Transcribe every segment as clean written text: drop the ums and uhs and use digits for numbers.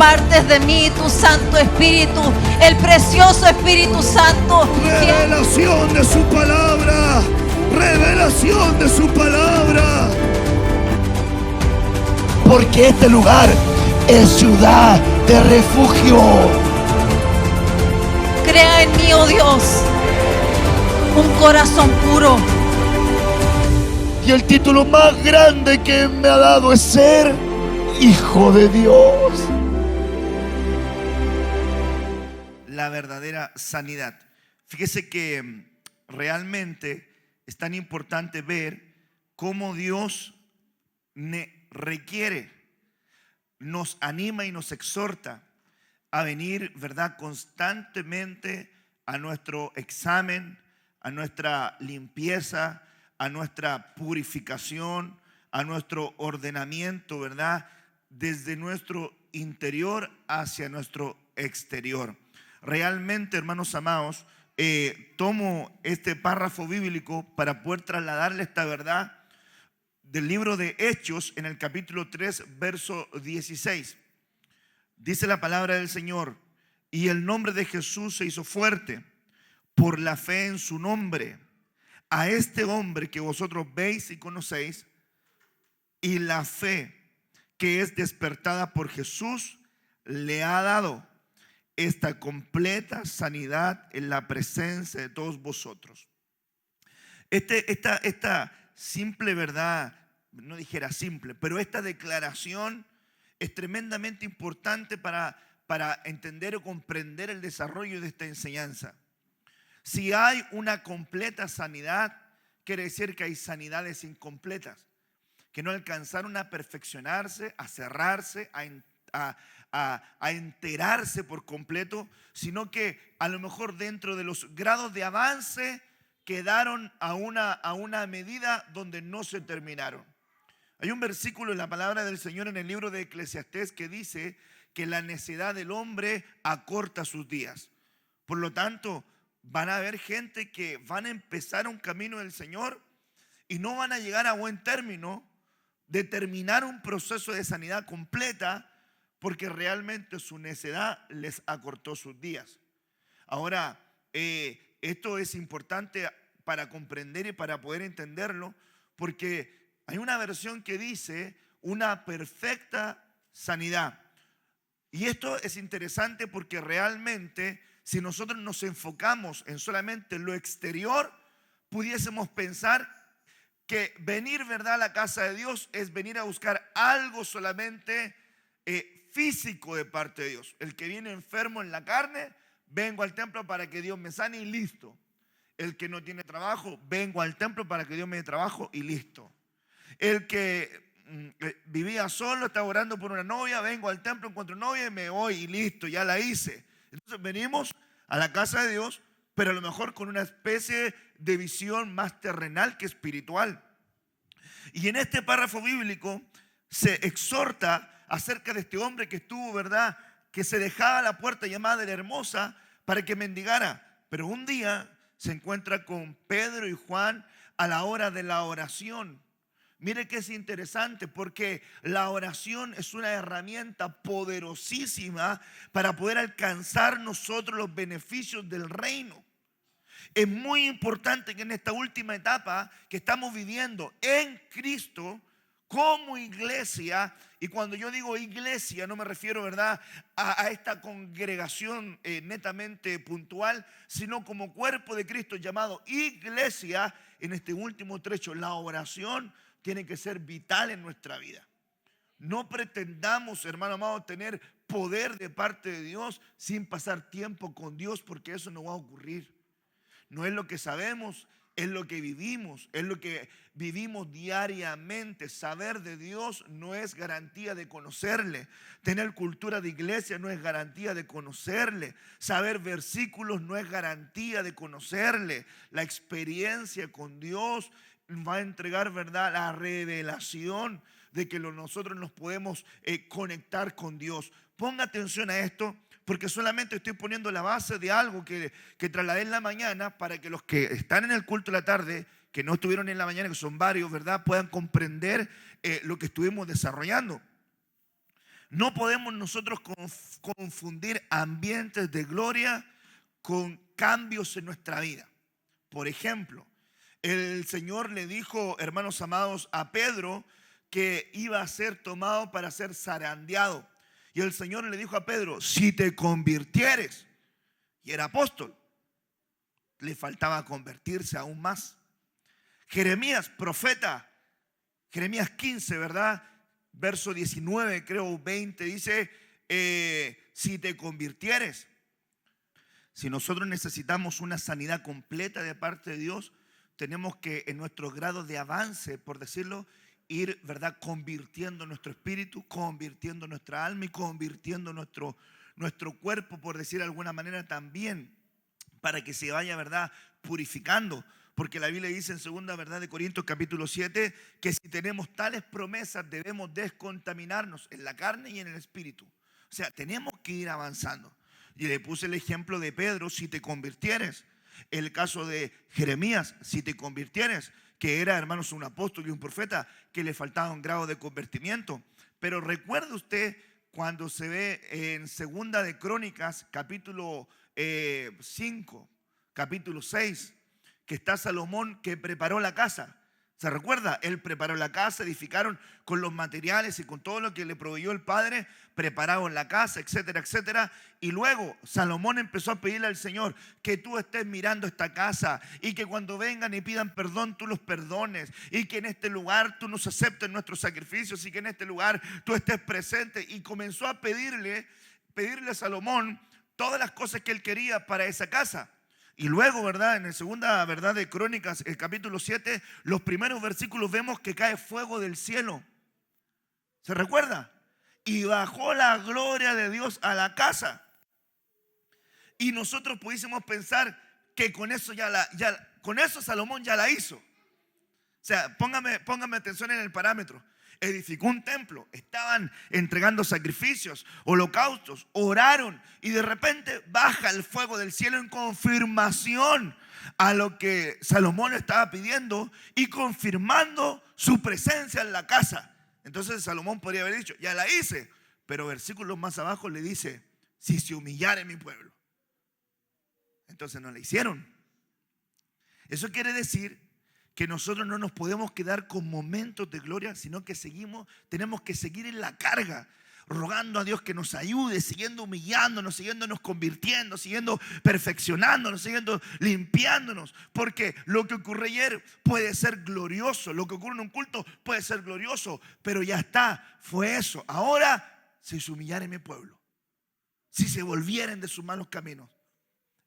impartes de mí tu Santo Espíritu, el precioso Espíritu Santo. Revelación de su palabra. Revelación de su palabra. Porque este lugar es ciudad de refugio. Crea en mí, oh Dios, un corazón puro. Y el título más grande que me ha dado es ser hijo de Dios. La verdadera sanidad. Fíjese que realmente es tan importante ver cómo Dios requiere, nos anima y nos exhorta a venir, ¿verdad?, constantemente a nuestro examen, a nuestra limpieza, a nuestra purificación, a nuestro ordenamiento, ¿verdad?, desde nuestro interior hacia nuestro exterior. Realmente, hermanos amados, tomo este párrafo bíblico para poder trasladarle esta verdad del libro de Hechos en el capítulo 3, verso 16. Dice la palabra del Señor: y el nombre de Jesús se hizo fuerte por la fe en su nombre. A este hombre que vosotros veis y conocéis, y la fe que es despertada por Jesús, le ha dado esta completa sanidad en la presencia de todos vosotros. Esta simple verdad, no dijera simple, pero esta declaración es tremendamente importante para entender o comprender el desarrollo de esta enseñanza. Si hay una completa sanidad, quiere decir que hay sanidades incompletas, que no alcanzaron a perfeccionarse, a cerrarse, a enterarse por completo, sino que a lo mejor dentro de los grados de avance quedaron a una medida donde no se terminaron. Hay un versículo en la palabra del Señor en el libro de Eclesiastés que dice que la necedad del hombre acorta sus días. Por lo tanto, van a haber gente que van a empezar un camino del Señor y no van a llegar a buen término de terminar un proceso de sanidad completa, porque realmente su necedad les acortó sus días. Ahora, esto es importante para comprender y para poder entenderlo, porque hay una versión que dice una perfecta sanidad. Y esto es interesante porque realmente, si nosotros nos enfocamos en solamente lo exterior, pudiésemos pensar que venir, ¿verdad?, a la casa de Dios es venir a buscar algo solamente físico de parte de Dios. El que viene enfermo en la carne, vengo al templo para que Dios me sane y listo. El que no tiene trabajo, vengo al templo para que Dios me dé trabajo y listo. El que vivía solo, estaba orando por una novia, vengo al templo, encuentro novia y me voy y listo, ya la hice. Entonces venimos a la casa de Dios, pero a lo mejor con una especie de visión más terrenal que espiritual. Y en este párrafo bíblico se exhorta acerca de este hombre que estuvo, ¿verdad?, que se dejaba a la puerta llamada de la Hermosa para que mendigara. Pero un día se encuentra con Pedro y Juan a la hora de la oración. Mire que es interesante, porque la oración es una herramienta poderosísima para poder alcanzar nosotros los beneficios del reino. Es muy importante que en esta última etapa que estamos viviendo en Cristo, como iglesia, y cuando yo digo iglesia no me refiero, ¿verdad?, a esta congregación netamente puntual, sino como cuerpo de Cristo llamado iglesia. En este último trecho, la oración tiene que ser vital en nuestra vida. No pretendamos, hermano amado, tener poder de parte de Dios sin pasar tiempo con Dios, porque eso no va a ocurrir. No es lo que sabemos, es lo que vivimos, es lo que vivimos diariamente. Saber de Dios no es garantía de conocerle. Tener cultura de iglesia no es garantía de conocerle. Saber versículos no es garantía de conocerle. La experiencia con Dios va a entregar, ¿verdad?, la revelación de que nosotros nos podemos conectar con Dios. Ponga atención a esto, porque solamente estoy poniendo la base de algo que trasladé en la mañana para que los que están en el culto de la tarde, que no estuvieron en la mañana, que son varios, ¿verdad?, puedan comprender lo que estuvimos desarrollando. No podemos nosotros confundir ambientes de gloria con cambios en nuestra vida. Por ejemplo, el Señor le dijo, hermanos amados, a Pedro que iba a ser tomado para ser zarandeado. Y el Señor le dijo a Pedro, si te convirtieres, y era apóstol, le faltaba convertirse aún más. Jeremías, profeta, Jeremías 15, ¿verdad? Verso 19, creo 20, dice, si te convirtieres. Si nosotros necesitamos una sanidad completa de parte de Dios, tenemos que en nuestros grados de avance, por decirlo, ir, ¿verdad?, convirtiendo nuestro espíritu, convirtiendo nuestra alma y convirtiendo nuestro cuerpo, por decir de alguna manera también, para que se vaya, ¿verdad?, purificando. Porque la Biblia dice en 2 ¿verdad?, de Corintios capítulo 7 que si tenemos tales promesas debemos descontaminarnos en la carne y en el espíritu. O sea, tenemos que ir avanzando. Y le puse el ejemplo de Pedro, si te convirtieres. El caso de Jeremías, si te convirtieres, que era, hermanos, un apóstol y un profeta que le faltaba un grado de convertimiento. Pero recuerde usted cuando se ve en 2 de Crónicas capítulo 5, capítulo 6, que está Salomón que preparó la casa. ¿Se recuerda? Él preparó la casa, edificaron con los materiales y con todo lo que le proveyó el Padre, prepararon la casa, etcétera, etcétera. Y luego Salomón empezó a pedirle al Señor que tú estés mirando esta casa y que cuando vengan y pidan perdón tú los perdones y que en este lugar tú nos aceptes nuestros sacrificios y que en este lugar tú estés presente. Y comenzó a pedirle a Salomón todas las cosas que él quería para esa casa. Y luego, ¿verdad?, en el 2 ¿verdad?, de Crónicas, el capítulo 7, los primeros versículos vemos que cae fuego del cielo. ¿Se recuerda? Y bajó la gloria de Dios a la casa. Y nosotros pudiésemos pensar que con eso con eso Salomón ya la hizo. O sea, póngame atención en el parámetro. Edificó un templo, estaban entregando sacrificios, holocaustos, oraron y de repente baja el fuego del cielo en confirmación a lo que Salomón estaba pidiendo y confirmando su presencia en la casa. Entonces Salomón podría haber dicho, ya la hice, pero versículos más abajo le dice, si se humillare mi pueblo. Entonces no la hicieron. Eso quiere decir que nosotros no nos podemos quedar con momentos de gloria, sino que tenemos que seguir en la carga, rogando a Dios que nos ayude, siguiendo humillándonos, siguiéndonos convirtiendo, siguiendo perfeccionándonos, siguiendo limpiándonos. Porque lo que ocurre ayer puede ser glorioso, lo que ocurre en un culto puede ser glorioso, pero ya está, fue eso. Ahora, si se humillaren mi pueblo, si se volvieren de sus malos caminos,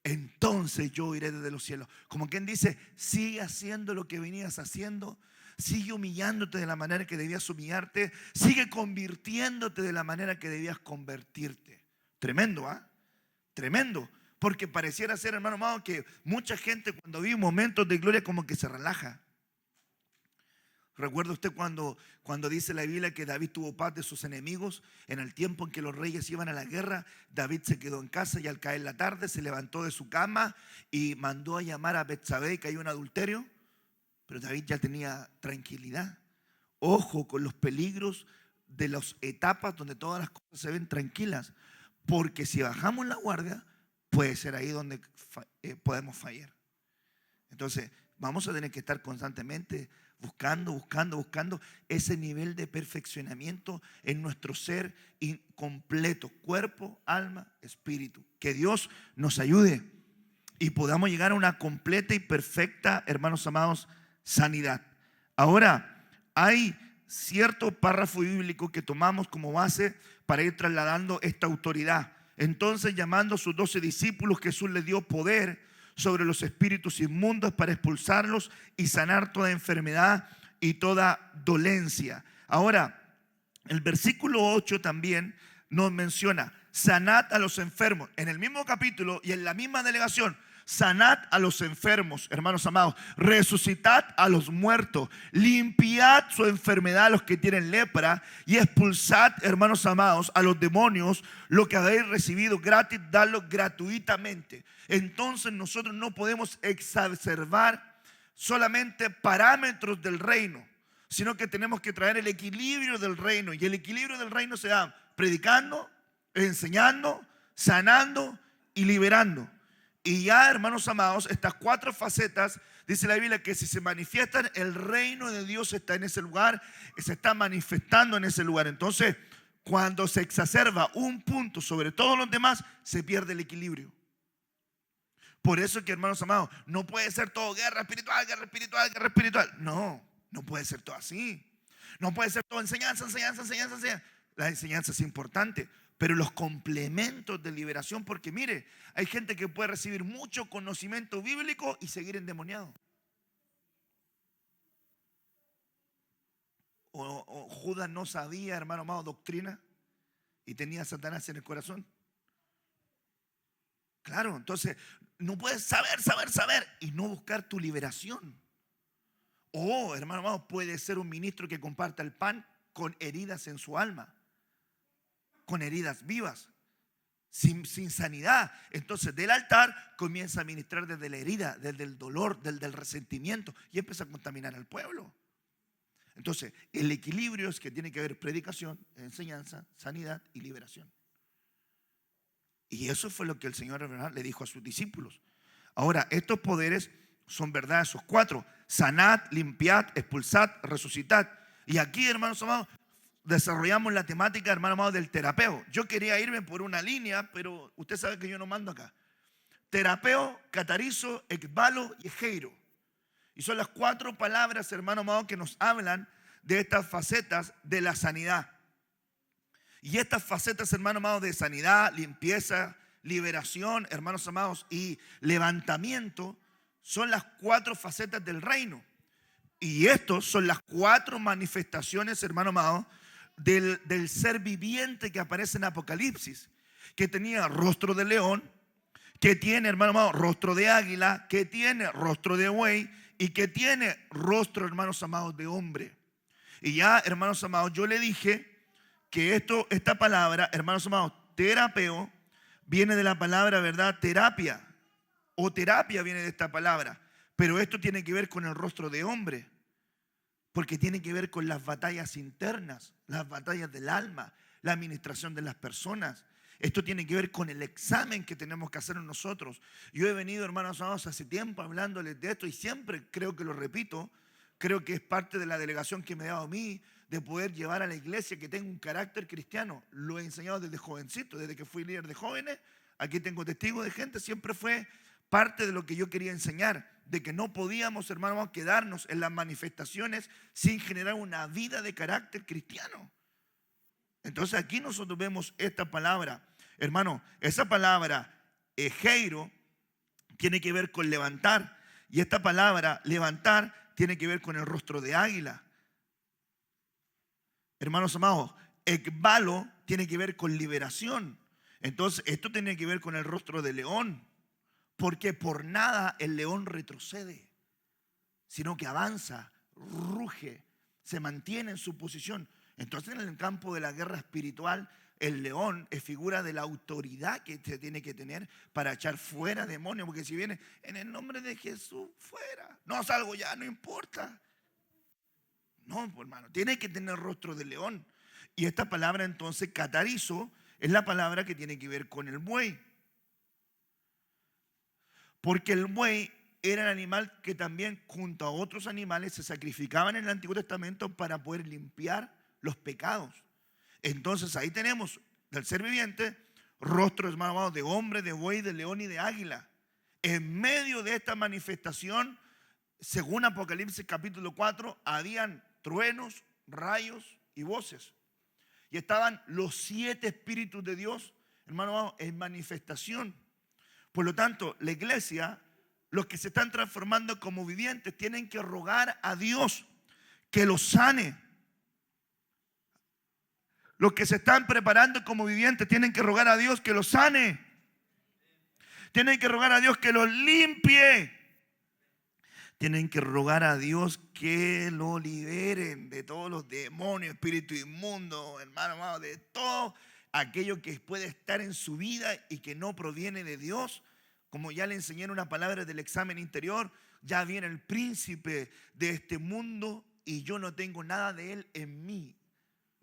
entonces yo iré desde los cielos. Como quien dice, sigue haciendo lo que venías haciendo. Sigue humillándote de la manera que debías humillarte. Sigue convirtiéndote de la manera que debías convertirte. Tremendo, ¿ah? Tremendo. Porque pareciera ser, hermano amado, que mucha gente cuando vive momentos de gloria como que se relaja. ¿Recuerda usted cuando dice la Biblia que David tuvo paz de sus enemigos? En el tiempo en que los reyes iban a la guerra, David se quedó en casa y al caer la tarde se levantó de su cama y mandó a llamar a Betsabé, que hay un adulterio. Pero David ya tenía tranquilidad. Ojo con los peligros de las etapas donde todas las cosas se ven tranquilas. Porque si bajamos la guardia, puede ser ahí donde podemos fallar. Entonces vamos a tener que estar constantemente buscando ese nivel de perfeccionamiento en nuestro ser completo, cuerpo, alma, espíritu. Que Dios nos ayude y podamos llegar a una completa y perfecta, hermanos amados, sanidad. Ahora, hay cierto párrafo bíblico que tomamos como base para ir trasladando esta autoridad. Entonces, llamando a sus 12 discípulos, Jesús les dio poder sobre los espíritus inmundos para expulsarlos y sanar toda enfermedad y toda dolencia. Ahora, el versículo 8 también nos menciona, sanad a los enfermos. En el mismo capítulo y en la misma delegación, sanad a los enfermos, hermanos amados, resucitad a los muertos, limpiad su enfermedad a los que tienen lepra y expulsad, hermanos amados, a los demonios. Lo que habéis recibido gratis, dadlo gratuitamente. Entonces nosotros no podemos exacerbar solamente parámetros del reino, sino que tenemos que traer el equilibrio del reino. Y el equilibrio del reino se da predicando, enseñando, sanando y liberando. Y ya, hermanos amados, estas 4 facetas, dice la Biblia que si se manifiestan, el reino de Dios está en ese lugar, se está manifestando en ese lugar. Entonces, cuando se exacerba un punto sobre todos los demás, se pierde el equilibrio. Por eso que, hermanos amados, no puede ser todo guerra espiritual, guerra espiritual, guerra espiritual. No, no puede ser todo así. No puede ser todo enseñanza, enseñanza, enseñanza, enseñanza. La enseñanza es importante, pero los complementos de liberación, porque mire, hay gente que puede recibir mucho conocimiento bíblico y seguir endemoniado. O Judas no sabía, hermano amado, doctrina y tenía a Satanás en el corazón. Claro, entonces no puedes saber y no buscar tu liberación. O, hermano amado, puede ser un ministro que comparta el pan con heridas en su alma, con heridas vivas, sin sanidad. Entonces del altar comienza a ministrar desde la herida, desde el dolor, desde el resentimiento, y empieza a contaminar al pueblo. Entonces el equilibrio es que tiene que haber predicación, enseñanza, sanidad y liberación. Y eso fue lo que el Señor, ¿verdad?, le dijo a sus discípulos. Ahora, estos poderes son, ¿verdad?, esos 4: sanad, limpiad, expulsad, resucitad. Y aquí, hermanos amados, desarrollamos la temática, hermano amado, del terapeo. Yo quería irme por una línea, pero usted sabe que yo no mando acá. Terapeo, catarizo, ekbalo y egeiro. Y son las 4 palabras, hermano amado, que nos hablan de estas facetas de la sanidad. Y estas facetas, hermano amado, de sanidad, limpieza, liberación, hermanos amados, y levantamiento, son las 4 facetas del reino. Y estos son las 4 manifestaciones, hermano amado, del ser viviente que aparece en Apocalipsis, que tenía rostro de león, que tiene, hermano amado, rostro de águila, que tiene rostro de buey y que tiene rostro, hermanos amados, de hombre. Y ya, hermanos amados, yo le dije que esta palabra, hermanos amados, terapeo, viene de la palabra, ¿verdad?, terapia, o terapia viene de esta palabra, pero esto tiene que ver con el rostro de hombre, porque tiene que ver con las batallas internas, las batallas del alma, la administración de las personas. Esto tiene que ver con el examen que tenemos que hacer nosotros. Yo he venido, hermanos amados, hace tiempo hablándoles de esto y siempre creo que lo repito. Creo que es parte de la delegación que me ha dado a mí de poder llevar a la iglesia que tenga un carácter cristiano. Lo he enseñado desde jovencito, desde que fui líder de jóvenes. Aquí tengo testigos de gente, siempre fue parte de lo que yo quería enseñar, de que no podíamos, hermanos, quedarnos en las manifestaciones sin generar una vida de carácter cristiano. Entonces aquí nosotros vemos esta palabra, hermano, esa palabra egeiro tiene que ver con levantar, y esta palabra levantar tiene que ver con el rostro de águila. Hermanos amados, ekbalo tiene que ver con liberación. Entonces esto tiene que ver con el rostro de león, porque por nada el león retrocede, sino que avanza, ruge, se mantiene en su posición. Entonces en el campo de la guerra espiritual, el león es figura de la autoridad que se tiene que tener para echar fuera demonios, porque si viene en el nombre de Jesús, fuera, no salgo ya, no importa. No, hermano, tiene que tener rostro de león. Y esta palabra entonces, catarizo, es la palabra que tiene que ver con el buey. Porque el buey era el animal que también junto a otros animales se sacrificaban en el Antiguo Testamento para poder limpiar los pecados. Entonces ahí tenemos del ser viviente rostros, hermano, de hombre, de buey, de león y de águila. En medio de esta manifestación, según Apocalipsis capítulo 4, habían truenos, rayos y voces. Y estaban los 7 espíritus de Dios, hermano, en manifestación. Por lo tanto, la iglesia, los que se están transformando como vivientes, tienen que rogar a Dios que los sane. Los que se están preparando como vivientes tienen que rogar a Dios que los sane. Tienen que rogar a Dios que los limpie. Tienen que rogar a Dios que lo liberen de todos los demonios, espíritu inmundo, hermano amado, de todo aquello que puede estar en su vida y que no proviene de Dios. Como ya le enseñé en una palabra del examen interior, ya viene el príncipe de este mundo y yo no tengo nada de él en mí.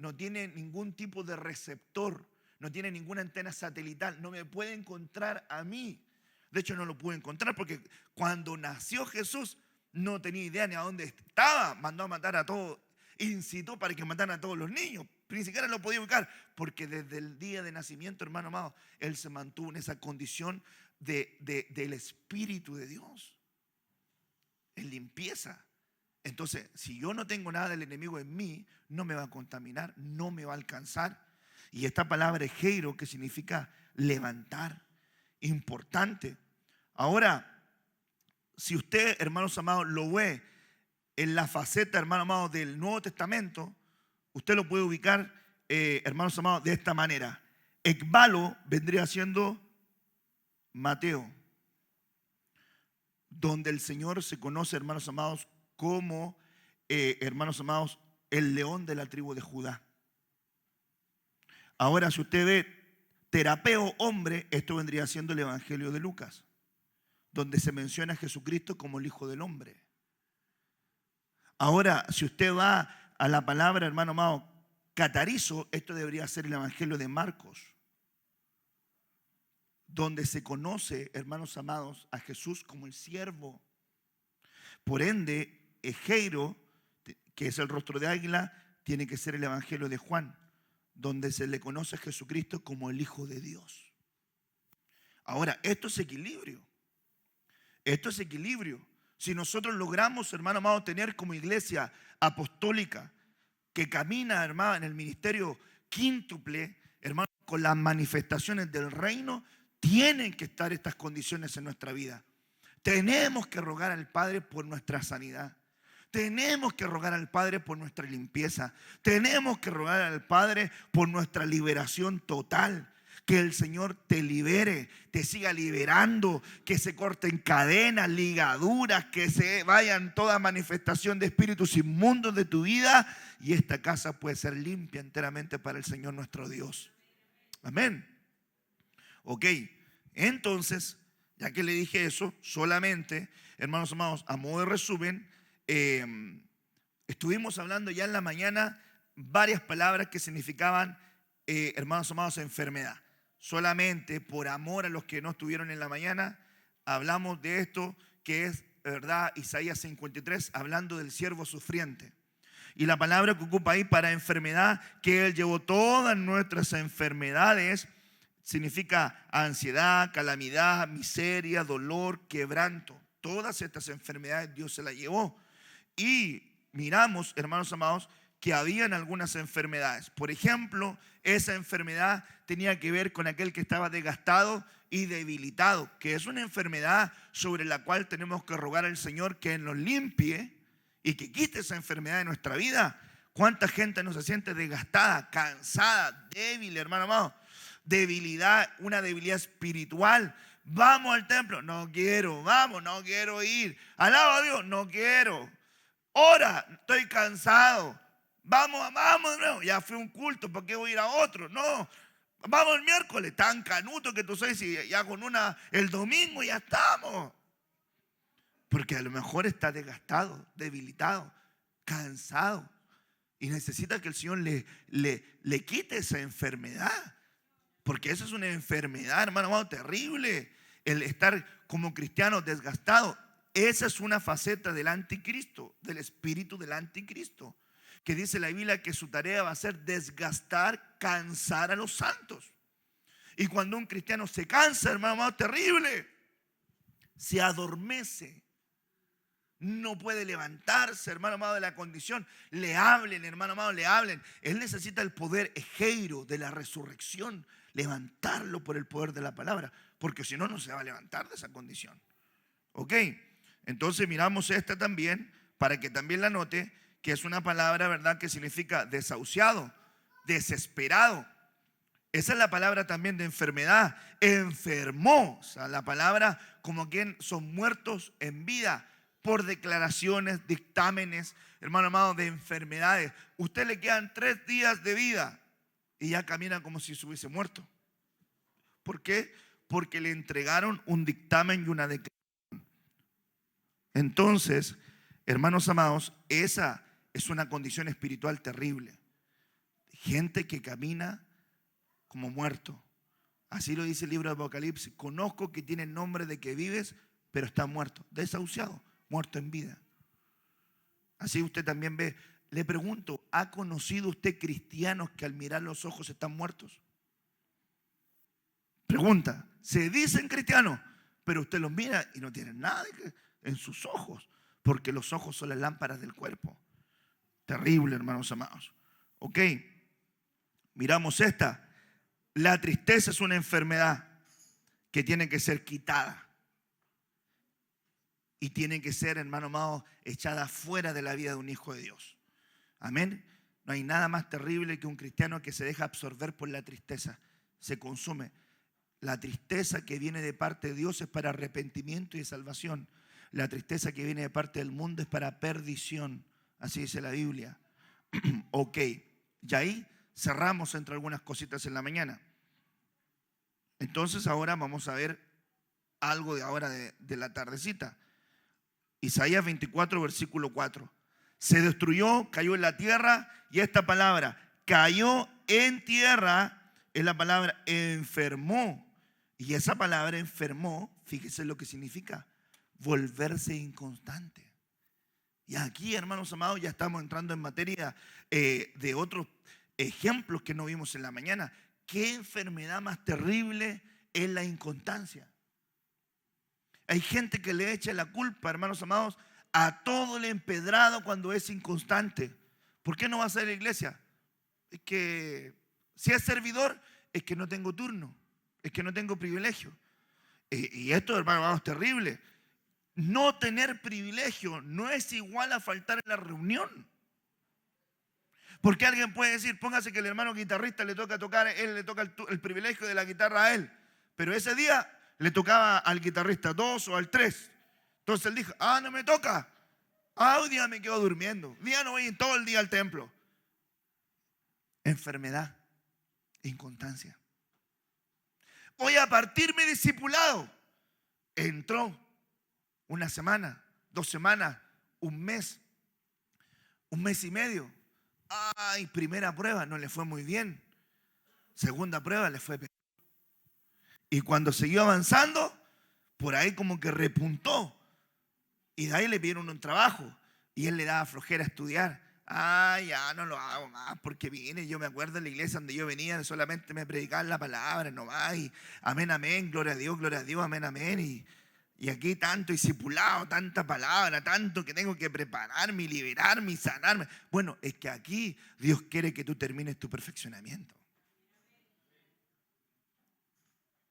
no tiene ningún tipo de receptor, no tiene ninguna antena satelital, no me puede encontrar a mí. De hecho, no lo pude encontrar porque cuando nació Jesús no tenía idea ni a dónde estaba. Mandó a matar a todos, incitó para que mataran a todos los niños. Ni siquiera lo podía ubicar porque desde el día de nacimiento, hermano amado, él se mantuvo en esa condición del Espíritu de Dios, en limpieza. Entonces, si yo no tengo nada del enemigo en mí, no me va a contaminar, no me va a alcanzar. Y esta palabra es heiro, que significa levantar, importante. Ahora, si usted, hermanos amados, lo ve en la faceta, hermanos amados, del Nuevo Testamento, usted lo puede ubicar, hermanos amados, de esta manera. Ekbalo vendría siendo Mateo, donde el Señor se conoce, hermanos amados, como, hermanos amados, el león de la tribu de Judá. Ahora, si usted ve terapeo, hombre, esto vendría siendo el Evangelio de Lucas, donde se menciona a Jesucristo como el Hijo del Hombre. Ahora, si usted va a la palabra, hermano amado, catarizo, esto debería ser el Evangelio de Marcos, donde se conoce, hermanos amados, a Jesús como el siervo. Por ende, Ejeiro, que es el rostro de águila, tiene que ser el Evangelio de Juan, donde se le conoce a Jesucristo como el Hijo de Dios. Ahora, esto es equilibrio. Esto es equilibrio. Si nosotros logramos, hermano amado, tener como iglesia apostólica que camina, hermano, en el ministerio quíntuple, hermano, con las manifestaciones del reino, tienen que estar estas condiciones en nuestra vida. Tenemos que rogar al Padre por nuestra sanidad. Tenemos que rogar al Padre por nuestra limpieza. Tenemos que rogar al Padre por nuestra liberación total. Que el Señor te libere, te siga liberando, que se corten cadenas, ligaduras, que se vayan toda manifestación de espíritus inmundos de tu vida y esta casa puede ser limpia enteramente para el Señor nuestro Dios. Amén. Ok, entonces, ya que le dije eso, solamente, hermanos amados, a modo de resumen, estuvimos hablando ya en la mañana varias palabras que significaban, hermanos amados, enfermedad. Solamente por amor a los que no estuvieron en la mañana, hablamos de esto que es, ¿verdad? Isaías 53, hablando del siervo sufriente. Y la palabra que ocupa ahí para enfermedad, que Él llevó todas nuestras enfermedades, significa ansiedad, calamidad, miseria, dolor, quebranto. Todas estas enfermedades Dios se las llevó. Y miramos, hermanos amados, que habían algunas enfermedades. Por ejemplo, esa enfermedad tenía que ver con aquel que estaba desgastado y debilitado, que es una enfermedad sobre la cual tenemos que rogar al Señor que nos limpie y que quite esa enfermedad de nuestra vida. ¿Cuánta gente no se siente desgastada, cansada, débil, hermano amado? Debilidad, una debilidad espiritual. Vamos al templo, no quiero. Vamos, no quiero ir. Alaba a Dios, no quiero. Ora, estoy cansado. Vamos, no, ya fui a un culto, ¿por qué voy a ir a otro? No, vamos el miércoles, tan canuto que tú sabes, y ya con una el domingo ya estamos. Porque a lo mejor está desgastado, debilitado, cansado y necesita que el Señor le quite esa enfermedad. Porque esa es una enfermedad, hermano, terrible. El estar como cristiano desgastado. Esa es una faceta del anticristo, del espíritu del anticristo, que dice la Biblia que su tarea va a ser desgastar, cansar a los santos. Y cuando un cristiano se cansa, hermano, terrible, se adormece, no puede levantarse, hermano amado, de la condición. Le hablen, hermano amado, le hablen. Él necesita el poder ejeiro de la resurrección, levantarlo por el poder de la palabra, porque si no, no se va a levantar de esa condición. Ok, entonces miramos esta también, para que también la note, que es una palabra, ¿verdad?, que significa desahuciado, desesperado. Esa es la palabra también de enfermedad. Enfermó, o sea, la palabra como quien son muertos en vida por declaraciones, dictámenes, hermano amado, de enfermedades. Usted le quedan 3 días de vida y ya camina como si se hubiese muerto. ¿Por qué? Porque le entregaron un dictamen y una declaración. Entonces, hermanos amados, esa es una condición espiritual terrible. gente que camina como muerto. Así lo dice el libro de Apocalipsis. Conozco que tienen nombre de que vives, pero está muerto, desahuciado, muerto en vida. Así usted también ve. Le pregunto, ¿ha conocido usted cristianos que al mirar los ojos están muertos? Pregunta, se dicen cristianos, pero usted los mira y no tienen nada en sus ojos, porque los ojos son las lámparas del cuerpo. Terrible, hermanos amados. Ok, miramos esta. La tristeza es una enfermedad que tiene que ser quitada. Y tiene que ser, hermano amado, echada fuera de la vida de un hijo de Dios. Amén. No hay nada más terrible que un cristiano que se deja absorber por la tristeza. Se consume. La tristeza que viene de parte de Dios es para arrepentimiento y salvación. La tristeza que viene de parte del mundo es para perdición. Así dice la Biblia. Ok. Y ahí cerramos entre algunas cositas en la mañana. Entonces ahora vamos a ver algo de ahora de la tardecita. Isaías 24, versículo 4. Se destruyó, cayó en la tierra, y esta palabra, cayó en tierra, es la palabra enfermó. Y esa palabra enfermó, fíjese lo que significa, volverse inconstante. Y aquí, hermanos amados, ya estamos entrando en materia de otros ejemplos que no vimos en la mañana. ¿Qué enfermedad más terrible es la inconstancia? Hay gente que le echa la culpa, hermanos amados, a todo el empedrado cuando es inconstante. ¿Por qué no va a ser la iglesia? Es que si es servidor, es que no tengo turno, es que no tengo privilegio. Y esto, hermanos, es terrible. No tener privilegio no es igual a faltar en la reunión. Porque alguien puede decir, póngase que el hermano guitarrista le toca tocar, él le toca el privilegio de la guitarra a él. Pero ese día le tocaba al guitarrista 2 o al 3. Entonces él dijo, no me toca. Hoy día me quedo durmiendo. Hoy día no voy todo el día al templo. Enfermedad, inconstancia. Voy a partir mi discipulado. Entró una semana, 2 semanas, un mes y medio. Primera prueba no le fue muy bien. Segunda prueba le fue peor. Y cuando siguió avanzando, por ahí como que repuntó. Y de ahí le pidieron un trabajo. Y él le daba flojera a estudiar. Ya no lo hago más porque vine. Yo me acuerdo en la iglesia donde yo venía, solamente me predicaban la palabra nomás. Y amén, amén, gloria a Dios, amén, amén. Y aquí tanto discipulado, tanta palabra, tanto que tengo que prepararme, liberarme y sanarme. Bueno, es que aquí Dios quiere que tú termines tu perfeccionamiento.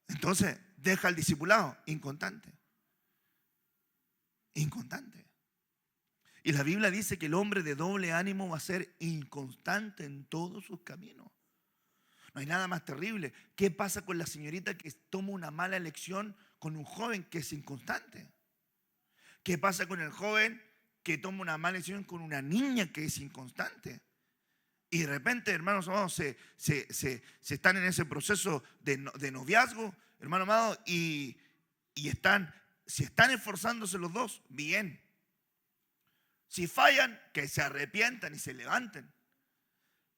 Entonces, deja el discipulado, inconstante. Inconstante. Y la Biblia dice que el hombre de doble ánimo va a ser inconstante en todos sus caminos. No hay nada más terrible. ¿Qué pasa con la señorita que toma una mala elección con un joven que es inconstante? ¿Qué pasa con el joven que toma una mala elección con una niña que es inconstante? Y de repente, hermanos amados, se están en ese proceso de noviazgo, hermano amado, y si están esforzándose los dos, bien. Si fallan, que se arrepientan y se levanten.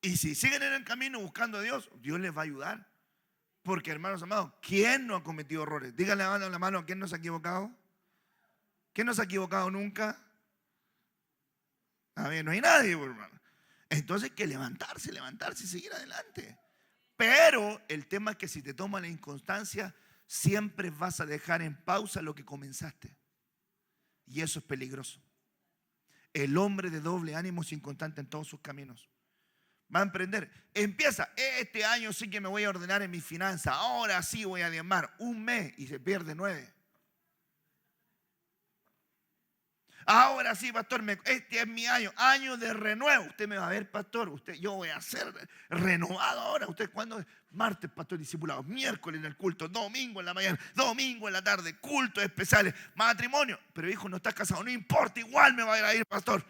Y si siguen en el camino buscando a Dios, Dios les va a ayudar. Porque, hermanos amados, ¿quién no ha cometido errores? Díganle a la mano, ¿quién no se ha equivocado? ¿Quién no se ha equivocado nunca? A ver, no hay nadie, hermano. Entonces hay que levantarse y seguir adelante. Pero el tema es que si te toma la inconstancia, siempre vas a dejar en pausa lo que comenzaste. Y eso es peligroso. El hombre de doble ánimo es inconstante en todos sus caminos. Va a emprender. Empieza, este año sí que me voy a ordenar en mis finanzas. Ahora sí voy a diezmar. Un mes y se pierde 9. Ahora sí, pastor, este es mi año de renuevo. Usted me va a ver, pastor, yo voy a ser renovado ahora. ¿Usted cuándo es? Martes, pastor discipulado, miércoles en el culto, domingo en la mañana, domingo en la tarde, cultos especiales, matrimonio. Pero hijo, no estás casado, no importa, igual me va a ir, pastor.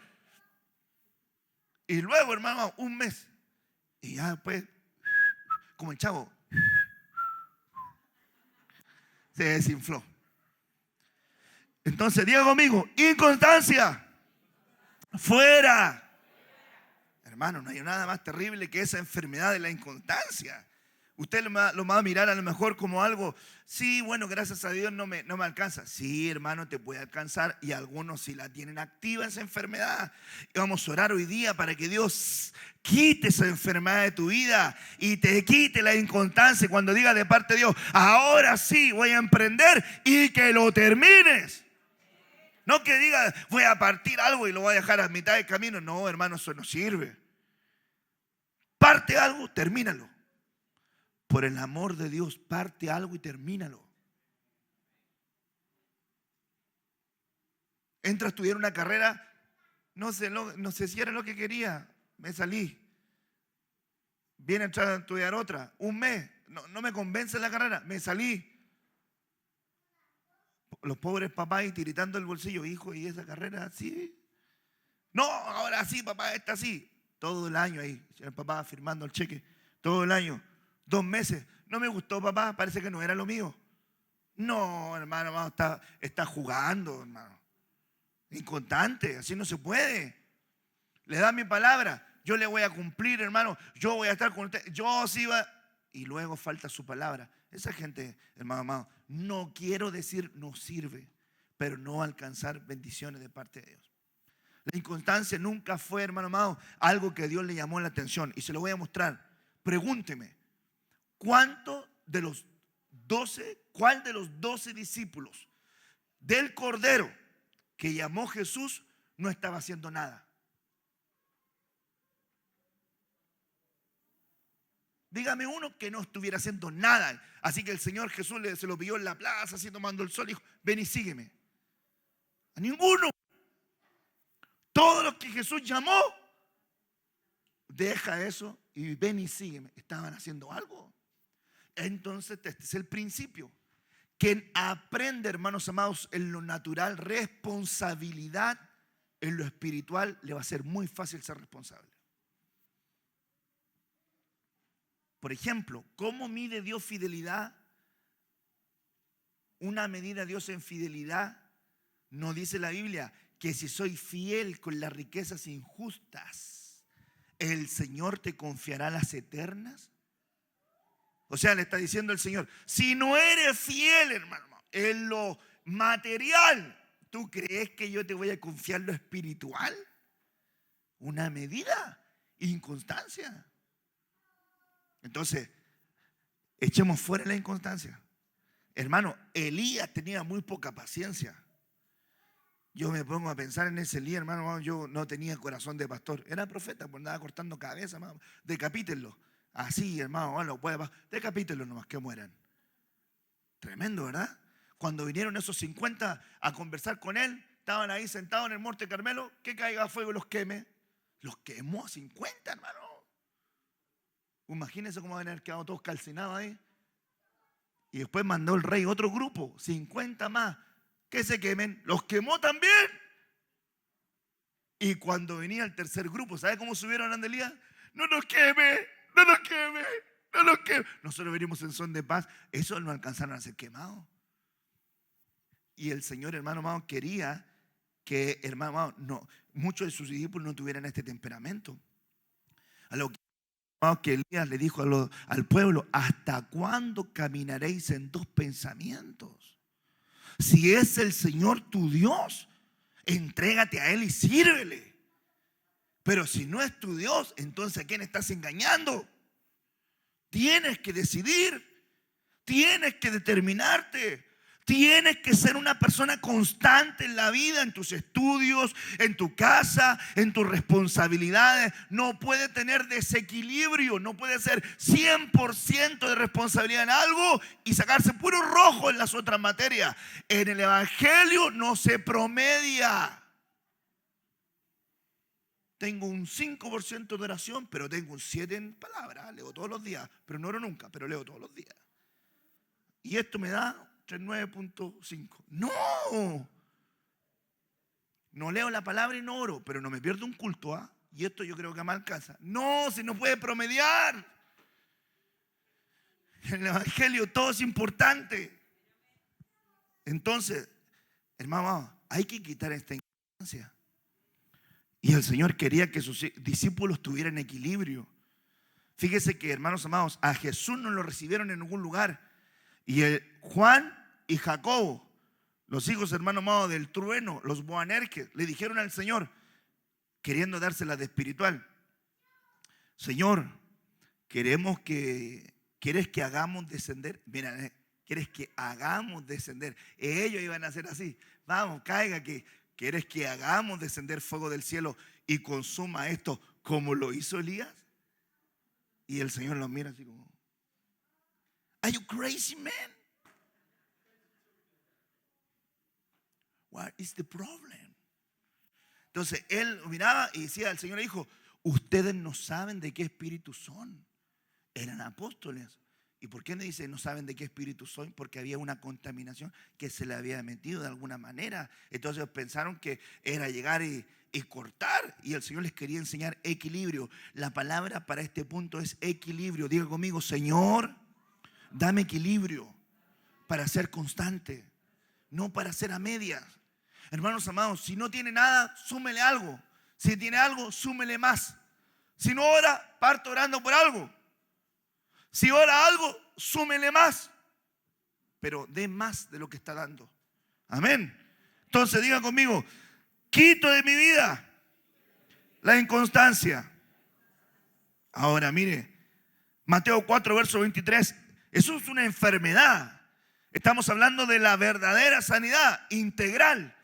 Y luego, hermano, un mes. Y ya después, como el chavo, se desinfló. Entonces, diga conmigo, inconstancia, fuera. Hermano, no hay nada más terrible que esa enfermedad de la inconstancia. Usted lo va a mirar a lo mejor como algo, sí, bueno, gracias a Dios no me alcanza. Sí, hermano, te puede alcanzar, y algunos sí la tienen activa esa enfermedad. Y vamos a orar hoy día para que Dios quite esa enfermedad de tu vida y te quite la inconstancia. Cuando diga de parte de Dios, ahora sí voy a emprender, y que lo termines. No que diga, voy a partir algo y lo voy a dejar a mitad del camino. No, hermano, eso no sirve. Parte algo, termínalo. Por el amor de Dios, parte algo y termínalo. Entra a estudiar una carrera, no sé si era lo que quería, me salí. Viene a entrar a estudiar otra, un mes, no me convence la carrera, me salí. Los pobres papás ahí tiritando el bolsillo, hijo, ¿y esa carrera así? No, ahora sí, papá, esta sí. Todo el año ahí, el papá firmando el cheque, todo el año. 2 meses, no me gustó, papá, parece que no era lo mío. No, hermano, está jugando, hermano. Inconstante, así no se puede. Le da mi palabra, yo le voy a cumplir, hermano. Yo voy a estar con usted, yo sí va. Y luego falta su palabra. Esa gente, hermano amado, no quiero decir no sirve, pero no alcanzar bendiciones de parte de Dios. La inconstancia nunca fue, hermano amado, algo que Dios le llamó la atención. Y se lo voy a mostrar. Pregúnteme, ¿cuál de los 12 discípulos del Cordero que llamó Jesús no estaba haciendo nada? Dígame uno que no estuviera haciendo nada. Así que el Señor Jesús se lo pidió en la plaza, así tomando el sol, y dijo, ven y sígueme. A ninguno. Todos los que Jesús llamó, deja eso y ven y sígueme. Estaban haciendo algo. Entonces este es el principio. Quien aprende, hermanos amados, en lo natural, responsabilidad, en lo espiritual le va a ser muy fácil ser responsable. Por ejemplo, ¿cómo mide Dios fidelidad? Una medida de Dios en fidelidad, no dice la Biblia que si soy fiel con las riquezas injustas, ¿el Señor te confiará las eternas? O sea, le está diciendo el Señor, si no eres fiel, hermano, en lo material, ¿tú crees que yo te voy a confiar lo espiritual? Una medida, inconstancia. Entonces, echemos fuera la inconstancia. Hermano, Elías tenía muy poca paciencia. Yo me pongo a pensar en ese Elías, hermano, yo no tenía corazón de pastor. Era profeta, pues andaba cortando cabeza, hermano. Decapítenlo. Así, hermano, bueno, decapítenlo nomás, que mueran. Tremendo, ¿verdad? Cuando vinieron esos 50 a conversar con él, estaban ahí sentados en el Monte Carmelo, que caiga fuego y los queme. Los quemó a 50, hermano. Imagínense cómo van a haber quedado todos calcinados ahí. Y después mandó el rey otro grupo, 50 más, que se quemen. Los quemó también. Y cuando venía el tercer grupo, ¿sabe cómo subieron a Elías? No nos queme, no nos queme, no nos queme. Nosotros venimos en son de paz. Eso no alcanzaron a ser quemados. Y el Señor, hermano amado, quería que, hermano amado, no, muchos de sus discípulos no tuvieran este temperamento. A lo que Elías le dijo al pueblo, ¿hasta cuándo caminaréis en dos pensamientos? Si es el Señor tu Dios, entrégate a Él y sírvele. Pero si no es tu Dios, entonces ¿a quién estás engañando? Tienes que decidir, tienes que determinarte. Tienes que ser una persona constante en la vida, en tus estudios, en tu casa, en tus responsabilidades. No puede tener desequilibrio, no puede ser 100% de responsabilidad en algo y sacarse puro rojo en las otras materias. En el Evangelio no se promedia. Tengo un 5% de oración, pero tengo un 7% en palabras. Leo todos los días, pero no oro nunca, pero leo todos los días. Y esto me da 39.5. No leo la palabra y no oro, pero no me pierdo un culto, ¿ah? Y esto yo creo que me alcanza. No, si no puede promediar. En el Evangelio todo es importante. Entonces, hermano, hay que quitar esta ignorancia. Y el Señor quería que sus discípulos tuvieran equilibrio. Fíjese que, hermanos amados, a Jesús no lo recibieron en ningún lugar. Y Juan y Jacobo, los hijos, hermanos amados, del trueno, los Boanerges, le dijeron al Señor, queriendo dársela de espiritual: Señor, ¿quieres que hagamos descender? Mira, ¿quieres que hagamos descender? Ellos iban a hacer así. Vamos, caiga, que ¿quieres que hagamos descender fuego del cielo y consuma esto como lo hizo Elías? Y el Señor los mira así como: Are you crazy, man? What is the problem? Entonces él miraba y decía, el Señor le dijo: ustedes no saben de qué espíritu son. Eran apóstoles. ¿Y por qué no dice no saben de qué espíritu son? Porque había una contaminación que se le había metido de alguna manera. Entonces pensaron que era llegar y cortar. Y el Señor les quería enseñar equilibrio. La palabra para este punto es equilibrio. Diga conmigo: Señor, dame equilibrio para ser constante, no para ser a medias. Hermanos amados, si no tiene nada, súmele algo. Si tiene algo, súmele más. Si no ora, parto orando por algo. Si ora algo, súmele más. Pero dé más de lo que está dando. Amén. Entonces diga conmigo: quito de mi vida la inconstancia. Ahora mire, Mateo 4, verso 23. Eso es una enfermedad. Estamos hablando de la verdadera sanidad integral.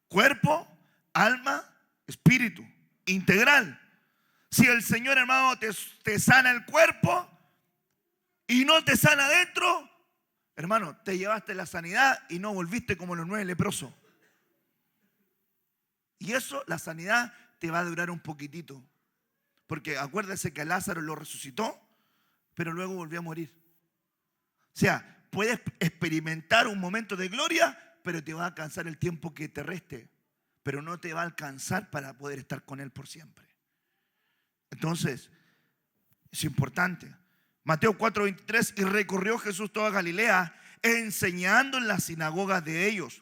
Cuerpo, alma, espíritu. Integral. Si el Señor, hermano, te sana el cuerpo y no te sana adentro, hermano, te llevaste la sanidad y no volviste como los 9 leprosos. Y eso, la sanidad, te va a durar un poquitito. Porque acuérdese que a Lázaro lo resucitó, pero luego volvió a morir. O sea, puedes experimentar un momento de gloria, pero te va a alcanzar el tiempo que te reste. Pero no te va a alcanzar para poder estar con Él por siempre. Entonces, es importante. Mateo 4:23, y recorrió Jesús toda Galilea, enseñando en las sinagogas de ellos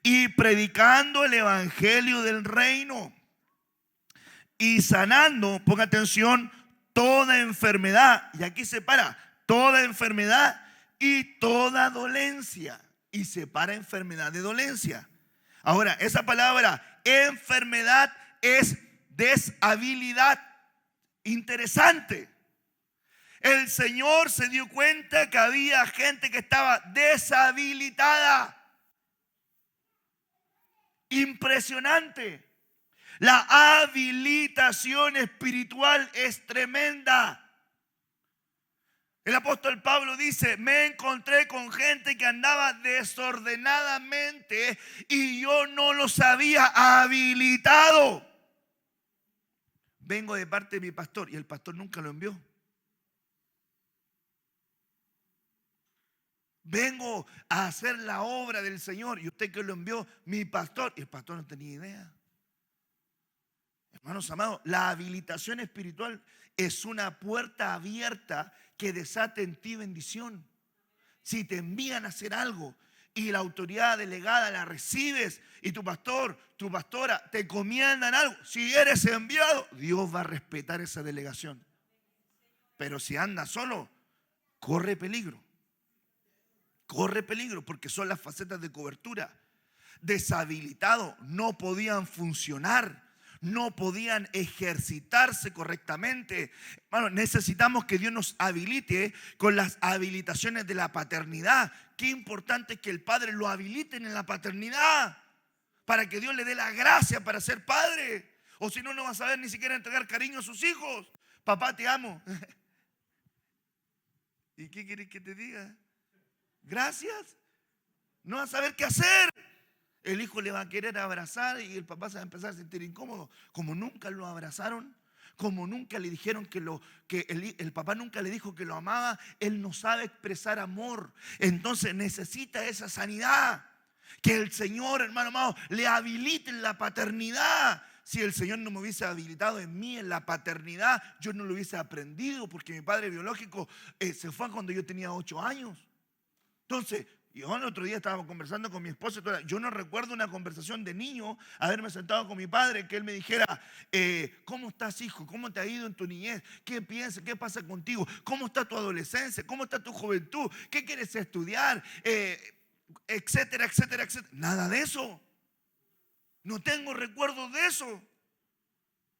y predicando el evangelio del reino y sanando, ponga atención, toda enfermedad. Y aquí se para, toda enfermedad y toda dolencia. Y separa enfermedad de dolencia. Ahora, esa palabra enfermedad es deshabilidad. Interesante. El Señor se dio cuenta que había gente que estaba deshabilitada. Impresionante. La habilitación espiritual es tremenda. El apóstol Pablo dice: me encontré con gente que andaba desordenadamente y yo no los había habilitado. Vengo de parte de mi pastor, y el pastor nunca lo envió. Vengo a hacer la obra del Señor, y usted que lo envió, mi pastor, y el pastor no tenía idea. Hermanos amados, la habilitación espiritual es una puerta abierta que desata en ti bendición. Si te envían a hacer algo y la autoridad delegada la recibes, y tu pastor, tu pastora te comiendan algo, si eres enviado, Dios va a respetar esa delegación. Pero si andas solo, corre peligro. Corre peligro, porque son las facetas de cobertura. Deshabilitados, no podían funcionar, no podían ejercitarse correctamente. Hermano, necesitamos que Dios nos habilite con las habilitaciones de la paternidad. Qué importante es que el padre lo habiliten en la paternidad, para que Dios le dé la gracia para ser padre. O si no, no va a saber ni siquiera entregar cariño a sus hijos. Papá, te amo. ¿Y qué quieres que te diga? Gracias. No va a saber qué hacer. El hijo le va a querer abrazar y el papá se va a empezar a sentir incómodo. Como nunca lo abrazaron, como nunca le dijeron el papá nunca le dijo que lo amaba, él no sabe expresar amor. Entonces necesita esa sanidad. Que el Señor, hermano amado, le habilite en la paternidad. Si el Señor no me hubiese habilitado en mí en la paternidad, yo no lo hubiese aprendido, porque mi padre biológico se fue cuando yo tenía 8 años. Entonces, Yo el otro día estaba conversando con mi esposa y yo no recuerdo una conversación de niño, haberme sentado con mi padre, que él me dijera, ¿cómo estás, hijo? ¿Cómo te ha ido en tu niñez? ¿Qué piensas? ¿Qué pasa contigo? ¿Cómo está tu adolescencia? ¿Cómo está tu juventud? ¿Qué quieres estudiar? Etcétera, etcétera, etcétera. Nada de eso. No tengo recuerdo de eso.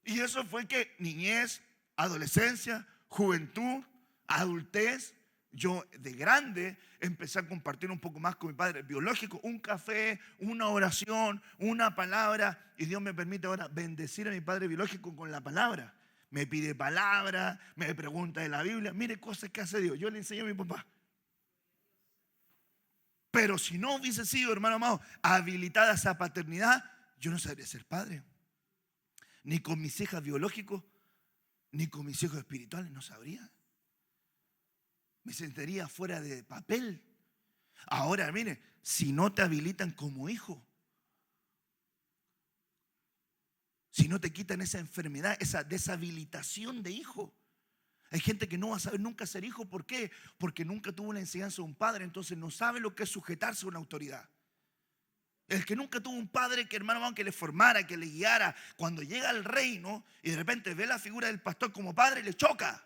Y eso fue que niñez, adolescencia, juventud, adultez. Yo de grande empecé a compartir un poco más con mi padre biológico, un café, una oración, una palabra, y Dios me permite ahora bendecir a mi padre biológico con la palabra. Me pide palabra, me pregunta de la Biblia, mire cosas que hace Dios. Yo le enseñé a mi papá. Pero si no hubiese sido, hermano amado, habilitada esa paternidad, yo no sabría ser padre. Ni con mis hijas biológicos, ni con mis hijos espirituales, no sabría. Me sentiría fuera de papel. Ahora, mire, si no te habilitan como hijo, si no te quitan esa enfermedad, esa deshabilitación de hijo. Hay gente que no va a saber nunca ser hijo. ¿Por qué? Porque nunca tuvo la enseñanza de un padre, entonces no sabe lo que es sujetarse a una autoridad. El que nunca tuvo un padre que, hermano, que le formara, que le guiara, cuando llega al reino y de repente ve la figura del pastor como padre, le choca.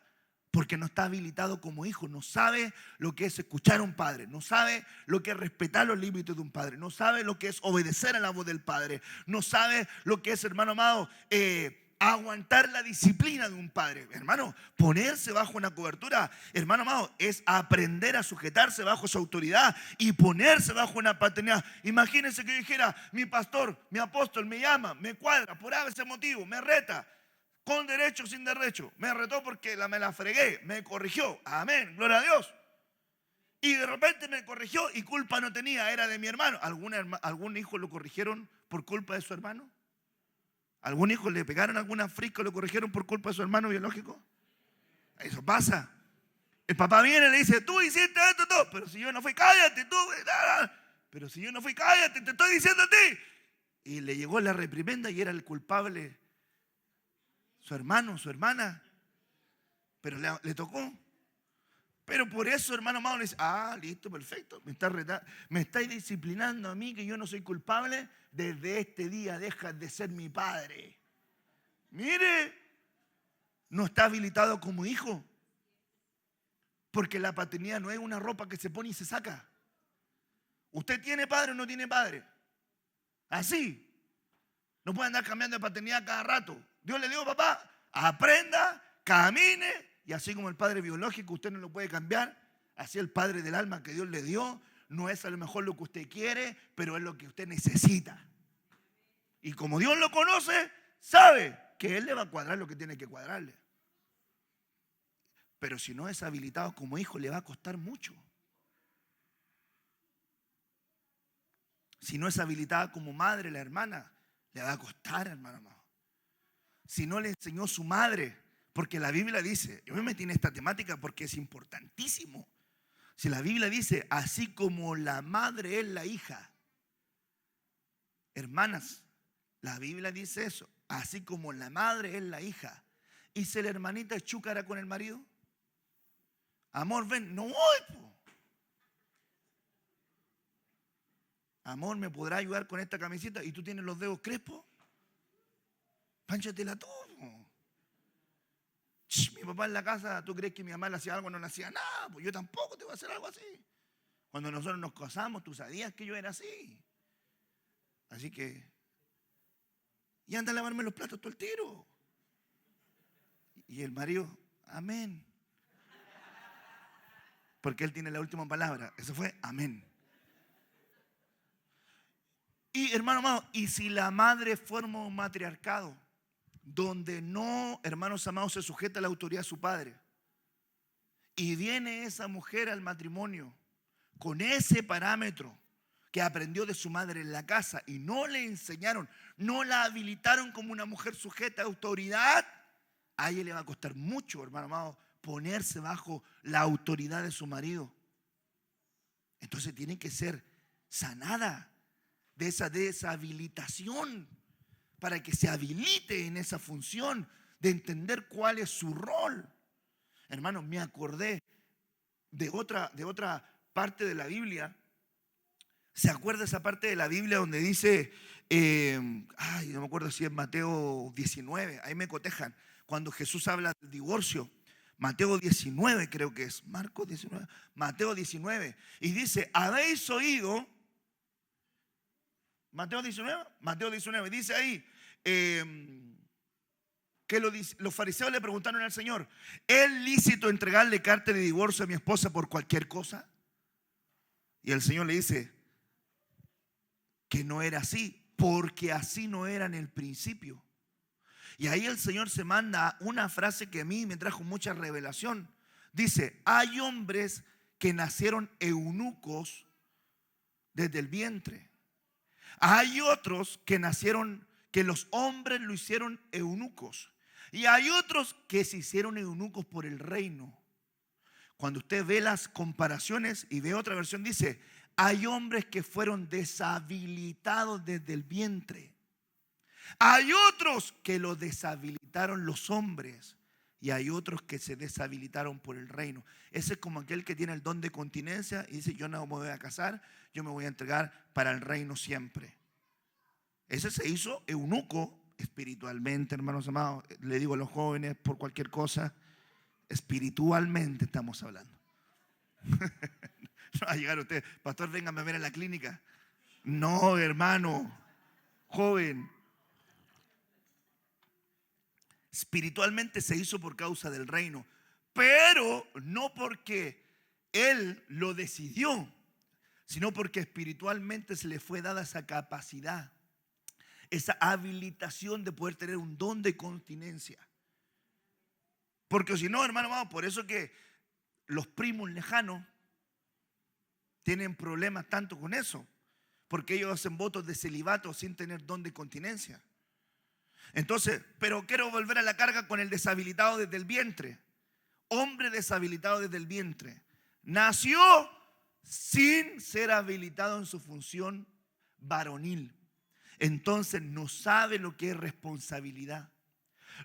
Porque no está habilitado como hijo, no sabe lo que es escuchar a un padre, no sabe lo que es respetar los límites de un padre, no sabe lo que es obedecer a la voz del padre, no sabe lo que es, hermano amado, aguantar la disciplina de un padre. Hermano, ponerse bajo una cobertura, hermano amado, es aprender a sujetarse bajo su autoridad y ponerse bajo una paternidad. Imagínense que yo dijera, mi pastor, mi apóstol me llama, me cuadra por ese motivo, me reta. Con derecho o sin derecho. Me retó porque me la fregué. Me corrigió. Amén. Gloria a Dios. Y de repente me corrigió y culpa no tenía. Era de mi hermano. ¿Algún hijo lo corrigieron por culpa de su hermano? ¿Algún hijo le pegaron alguna frisca o lo corrigieron por culpa de su hermano biológico? Eso pasa. El papá viene y le dice, tú hiciste esto, todo. Pero si yo no fui, cállate, tú. Pero si yo no fui, cállate, te estoy diciendo a ti. Y le llegó la reprimenda y era el culpable. Su hermano, su hermana, pero le tocó. Pero por eso, hermano amado, le dice, listo, perfecto, me estáis disciplinando a mí, que yo no soy culpable, desde este día dejas de ser mi padre. Mire, no está habilitado como hijo, porque la paternidad no es una ropa que se pone y se saca. ¿Usted tiene padre o no tiene padre? Así. No puede andar cambiando de paternidad cada rato. Dios le dijo, papá, aprenda, camine, y así como el padre biológico usted no lo puede cambiar, así el padre del alma que Dios le dio, no es a lo mejor lo que usted quiere, pero es lo que usted necesita. Y como Dios lo conoce, sabe que Él le va a cuadrar lo que tiene que cuadrarle. Pero si no es habilitado como hijo, le va a costar mucho. Si no es habilitada como madre, la hermana, le va a costar, hermano amado. Si no le enseñó su madre, porque la Biblia dice, yo me metí en esta temática porque es importantísimo. Si la Biblia dice, así como la madre es la hija, hermanas, la Biblia dice eso, así como la madre es la hija. Y si la hermanita es chúcara con el marido, amor, ven, no voy, po. Amor, ¿me podrá ayudar con esta camiseta? ¿Y tú tienes los dedos crespos? Pánchatela tú. Mi papá en la casa, ¿tú crees que mi mamá le hacía algo? No le hacía nada. Pues yo tampoco te voy a hacer algo así. Cuando nosotros nos casamos, tú sabías que yo era así. Así que, y anda a lavarme los platos todo el tiro. Y el marido, amén. Porque él tiene la última palabra. Eso fue amén. Y hermano amado, y si la madre forma un matriarcado donde no, hermanos amados, se sujeta a la autoridad de su padre, y viene esa mujer al matrimonio con ese parámetro que aprendió de su madre en la casa y no le enseñaron, no la habilitaron como una mujer sujeta a autoridad, a ella le va a costar mucho, hermano amado, ponerse bajo la autoridad de su marido. Entonces tiene que ser sanada de esa deshabilitación para que se habilite en esa función de entender cuál es su rol. Hermanos, me acordé de otra parte de la Biblia ¿Se acuerda esa parte de la Biblia donde dice, no me acuerdo si es Mateo 19, ahí me cotejan, cuando Jesús habla del divorcio? Mateo 19 creo que es, Marcos 19, Mateo 19, y dice, habéis oído, Mateo 19, dice ahí, que los fariseos le preguntaron al Señor, ¿es lícito entregarle carta de divorcio a mi esposa por cualquier cosa? Y el Señor le dice que no era así, porque así no era en el principio. Y ahí el Señor se manda una frase que a mí me trajo mucha revelación. Dice, hay hombres que nacieron eunucos desde el vientre. Hay otros que nacieron, que los hombres lo hicieron eunucos. Y hay otros que se hicieron eunucos por el reino. Cuando usted ve las comparaciones y ve otra versión, dice, hay hombres que fueron deshabilitados desde el vientre. Hay otros que lo deshabilitaron los hombres. Y hay otros que se deshabilitaron por el reino. Ese es como aquel que tiene el don de continencia y dice, yo no me voy a casar, yo me voy a entregar para el reino siempre. Ese se hizo eunuco espiritualmente, hermanos amados. Le digo a los jóvenes por cualquier cosa, espiritualmente estamos hablando. No va a llegar usted, pastor, véngame a ver en la clínica. No, hermano, joven. Espiritualmente se hizo por causa del reino, pero no porque él lo decidió, sino porque espiritualmente se le fue dada esa capacidad, esa habilitación de poder tener un don de continencia. Porque si no, hermano, vamos, por eso que los primos lejanos tienen problemas tanto con eso, porque ellos hacen votos de celibato sin tener don de continencia. Entonces, pero quiero volver a la carga con el deshabilitado desde el vientre. Hombre deshabilitado desde el vientre. Nació sin ser habilitado en su función varonil. Entonces no sabe lo que es responsabilidad.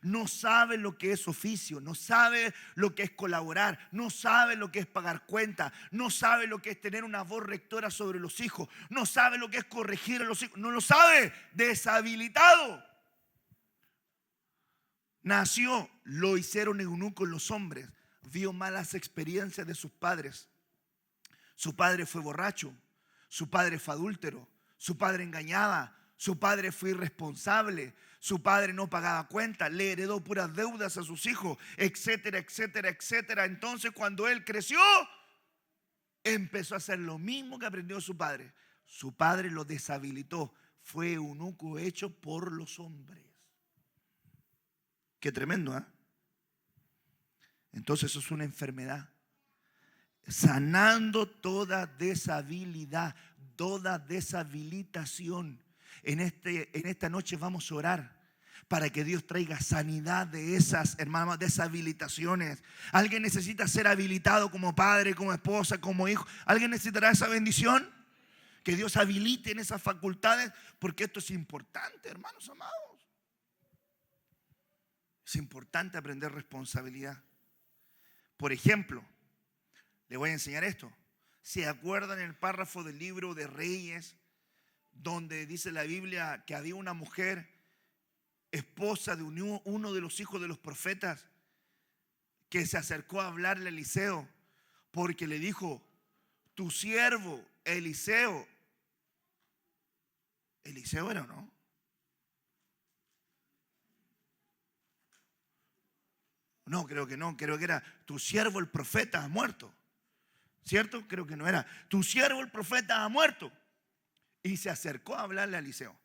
No sabe lo que es oficio, no sabe lo que es colaborar, no sabe lo que es pagar cuentas, no sabe lo que es tener una voz rectora sobre los hijos, no sabe lo que es corregir a los hijos, no lo sabe, deshabilitado. Nació, lo hicieron eunuco los hombres, vio malas experiencias de sus padres. Su padre fue borracho, su padre fue adúltero, su padre engañaba, su padre fue irresponsable, su padre no pagaba cuentas, le heredó puras deudas a sus hijos, etcétera, etcétera, etcétera. Entonces cuando él creció, empezó a hacer lo mismo que aprendió su padre. Su padre lo deshabilitó, fue eunuco hecho por los hombres. Qué tremendo, ¿eh? Entonces eso es una enfermedad. Sanando toda deshabilidad, toda deshabilitación. En esta noche vamos a orar para que Dios traiga sanidad de esas, hermanos, deshabilitaciones. Alguien necesita ser habilitado como padre, como esposa, como hijo. ¿Alguien necesitará esa bendición? Que Dios habilite en esas facultades, porque esto es importante, hermanos amados. Es importante aprender responsabilidad. Por ejemplo, le voy a enseñar esto. ¿Se acuerdan el párrafo del libro de Reyes, donde dice la Biblia que había una mujer, esposa de uno de los hijos de los profetas, que se acercó a hablarle a Eliseo, porque le dijo, tu siervo Eliseo era o no? No, creo que no, creo que era tu siervo el profeta ha muerto. ¿Cierto? Creo que no era. Tu siervo el profeta ha muerto. Y se acercó a hablarle a Eliseo.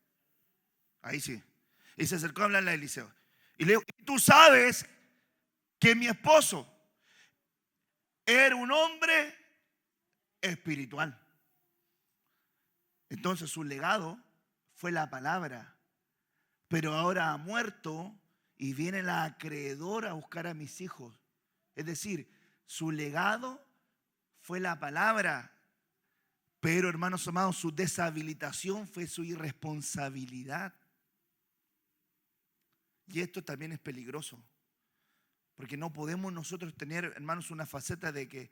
Ahí sí. Y se acercó a hablarle a Eliseo. Y le dijo, tú sabes que mi esposo era un hombre espiritual. Entonces su legado fue la palabra. Pero ahora ha muerto y viene la acreedora a buscar a mis hijos. Es decir, su legado fue la palabra. Pero, hermanos amados, su deshabilitación fue su irresponsabilidad. Y esto también es peligroso. Porque no podemos nosotros tener, hermanos, una faceta de que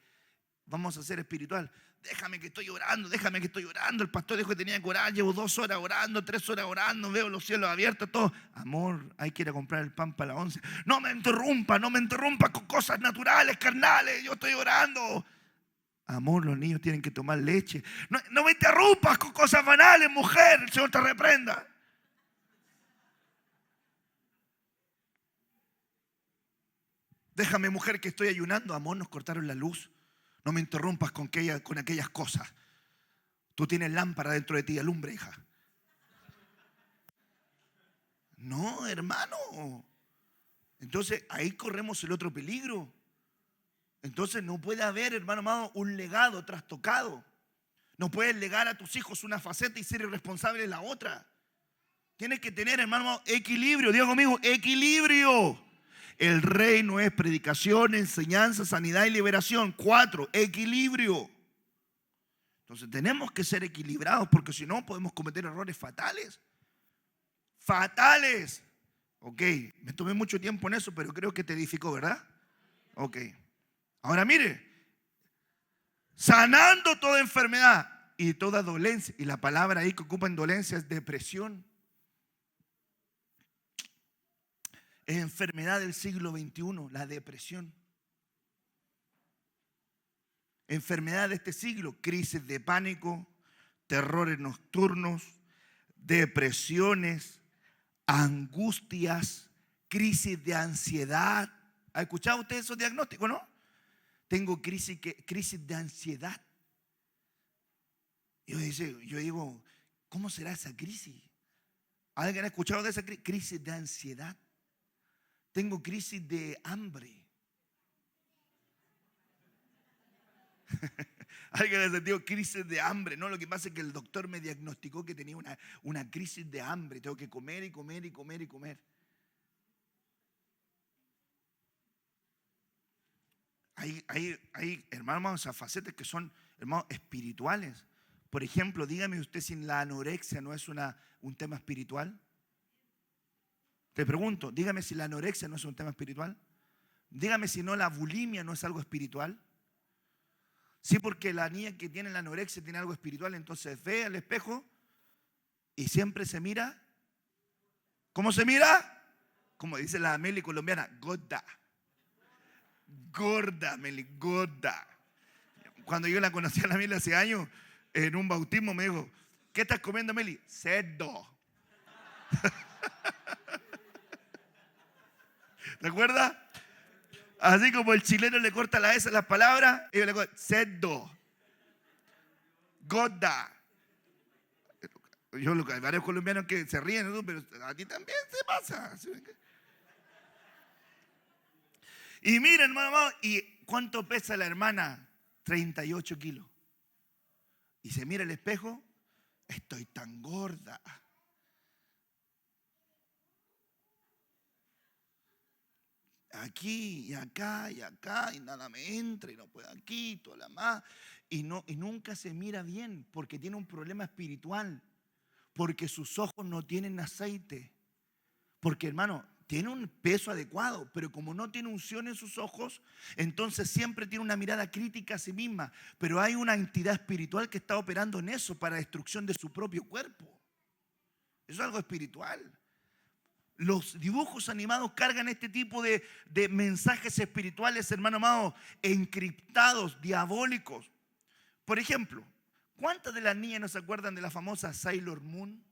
Vamos a ser espiritual. Déjame que estoy orando, déjame que estoy orando. El pastor dijo que tenía que orar. Llevo 2 horas orando, 3 horas orando. Veo los cielos abiertos, todo. Amor, hay que ir a comprar el pan para las 11. No me interrumpa con cosas naturales, carnales. Yo estoy orando. Amor, los niños tienen que tomar leche. No me interrumpas con cosas banales, mujer. El Señor te reprenda. Déjame, mujer, que estoy ayunando. Amor, nos cortaron la luz. No me interrumpas con aquellas cosas. Tú tienes lámpara dentro de ti, alumbre, hija. No, hermano. Entonces ahí corremos el otro peligro. Entonces no puede haber, hermano amado, un legado trastocado. No puedes legar a tus hijos una faceta y ser irresponsable de la otra. Tienes que tener, hermano amado, equilibrio. Diga conmigo, equilibrio. El reino es predicación, enseñanza, sanidad y liberación. 4, equilibrio. Entonces tenemos que ser equilibrados porque si no podemos cometer errores fatales. Fatales. Ok, me tomé mucho tiempo en eso, pero creo que te edificó, ¿verdad? Ok. Ahora mire, sanando toda enfermedad y toda dolencia. Y la palabra ahí que ocupa en dolencia es depresión. Es enfermedad del siglo XXI, la depresión. Enfermedad de este siglo, crisis de pánico, terrores nocturnos, depresiones, angustias, crisis de ansiedad. ¿Ha escuchado usted esos diagnósticos, no? Tengo crisis de ansiedad. Yo digo, ¿cómo será esa crisis? ¿Alguien ha escuchado de esa crisis de ansiedad? Tengo crisis de hambre. Alguien ha sentido crisis de hambre. No, lo que pasa es que el doctor me diagnosticó que tenía una crisis de hambre. Tengo que comer y comer y comer y comer. Hay hermanos, esas facetas que son, hermanos, espirituales. Por ejemplo, dígame usted si la anorexia no es un tema espiritual. Te pregunto, dígame si la anorexia no es un tema espiritual. Dígame si no la bulimia no es algo espiritual. Sí, porque la niña que tiene la anorexia tiene algo espiritual, entonces ve al espejo y siempre se mira. ¿Cómo se mira? Como dice la Meli colombiana, gorda. Gorda, Meli, gorda. Cuando yo la conocí a la Meli hace años, en un bautismo me dijo, ¿qué estás comiendo, Meli? Cerdo. ¿Te acuerdas? Así como el chileno le corta la S a las palabras, ellos le cortan cerdo, gorda. Hay varios colombianos que se ríen, ¿no? Pero a ti también se pasa. Y miren, hermano, ¿y cuánto pesa la hermana? 38 kilos. Y se mira al espejo, estoy tan gorda. Aquí y acá y nada me entra y no puedo aquí, toda la más. Y nunca se mira bien porque tiene un problema espiritual. Porque sus ojos no tienen aceite. Porque, hermano, tiene un peso adecuado, pero como no tiene unción en sus ojos, entonces siempre tiene una mirada crítica a sí misma. Pero hay una entidad espiritual que está operando en eso para destrucción de su propio cuerpo. Eso es algo espiritual. Los dibujos animados cargan este tipo de mensajes espirituales, hermano amado, encriptados, diabólicos. Por ejemplo, ¿cuántas de las niñas no se acuerdan de la famosa Sailor Moon?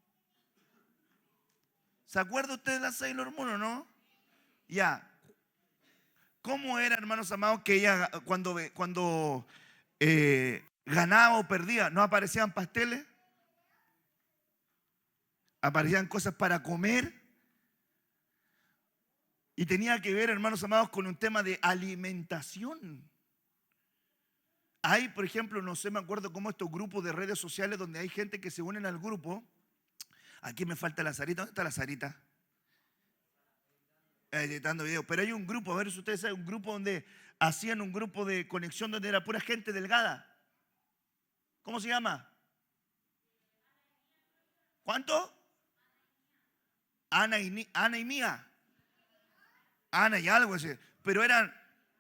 ¿Se acuerda usted de la Sailor Moon o no? Ya. ¿Cómo era, hermanos amados, que ella cuando ganaba o perdía, no aparecían pasteles? Aparecían cosas para comer. Y tenía que ver, hermanos amados, con un tema de alimentación. Hay, por ejemplo, no sé, me acuerdo como estos grupos de redes sociales donde hay gente que se unen al grupo. Aquí me falta la Sarita. ¿Dónde está la Sarita? Editando videos. Pero hay un grupo, a ver si ustedes saben, un grupo donde hacían un grupo de conexión donde era pura gente delgada. ¿Cómo se llama? ¿Cuánto? Ana y Mía. Ana y algo así. Pero eran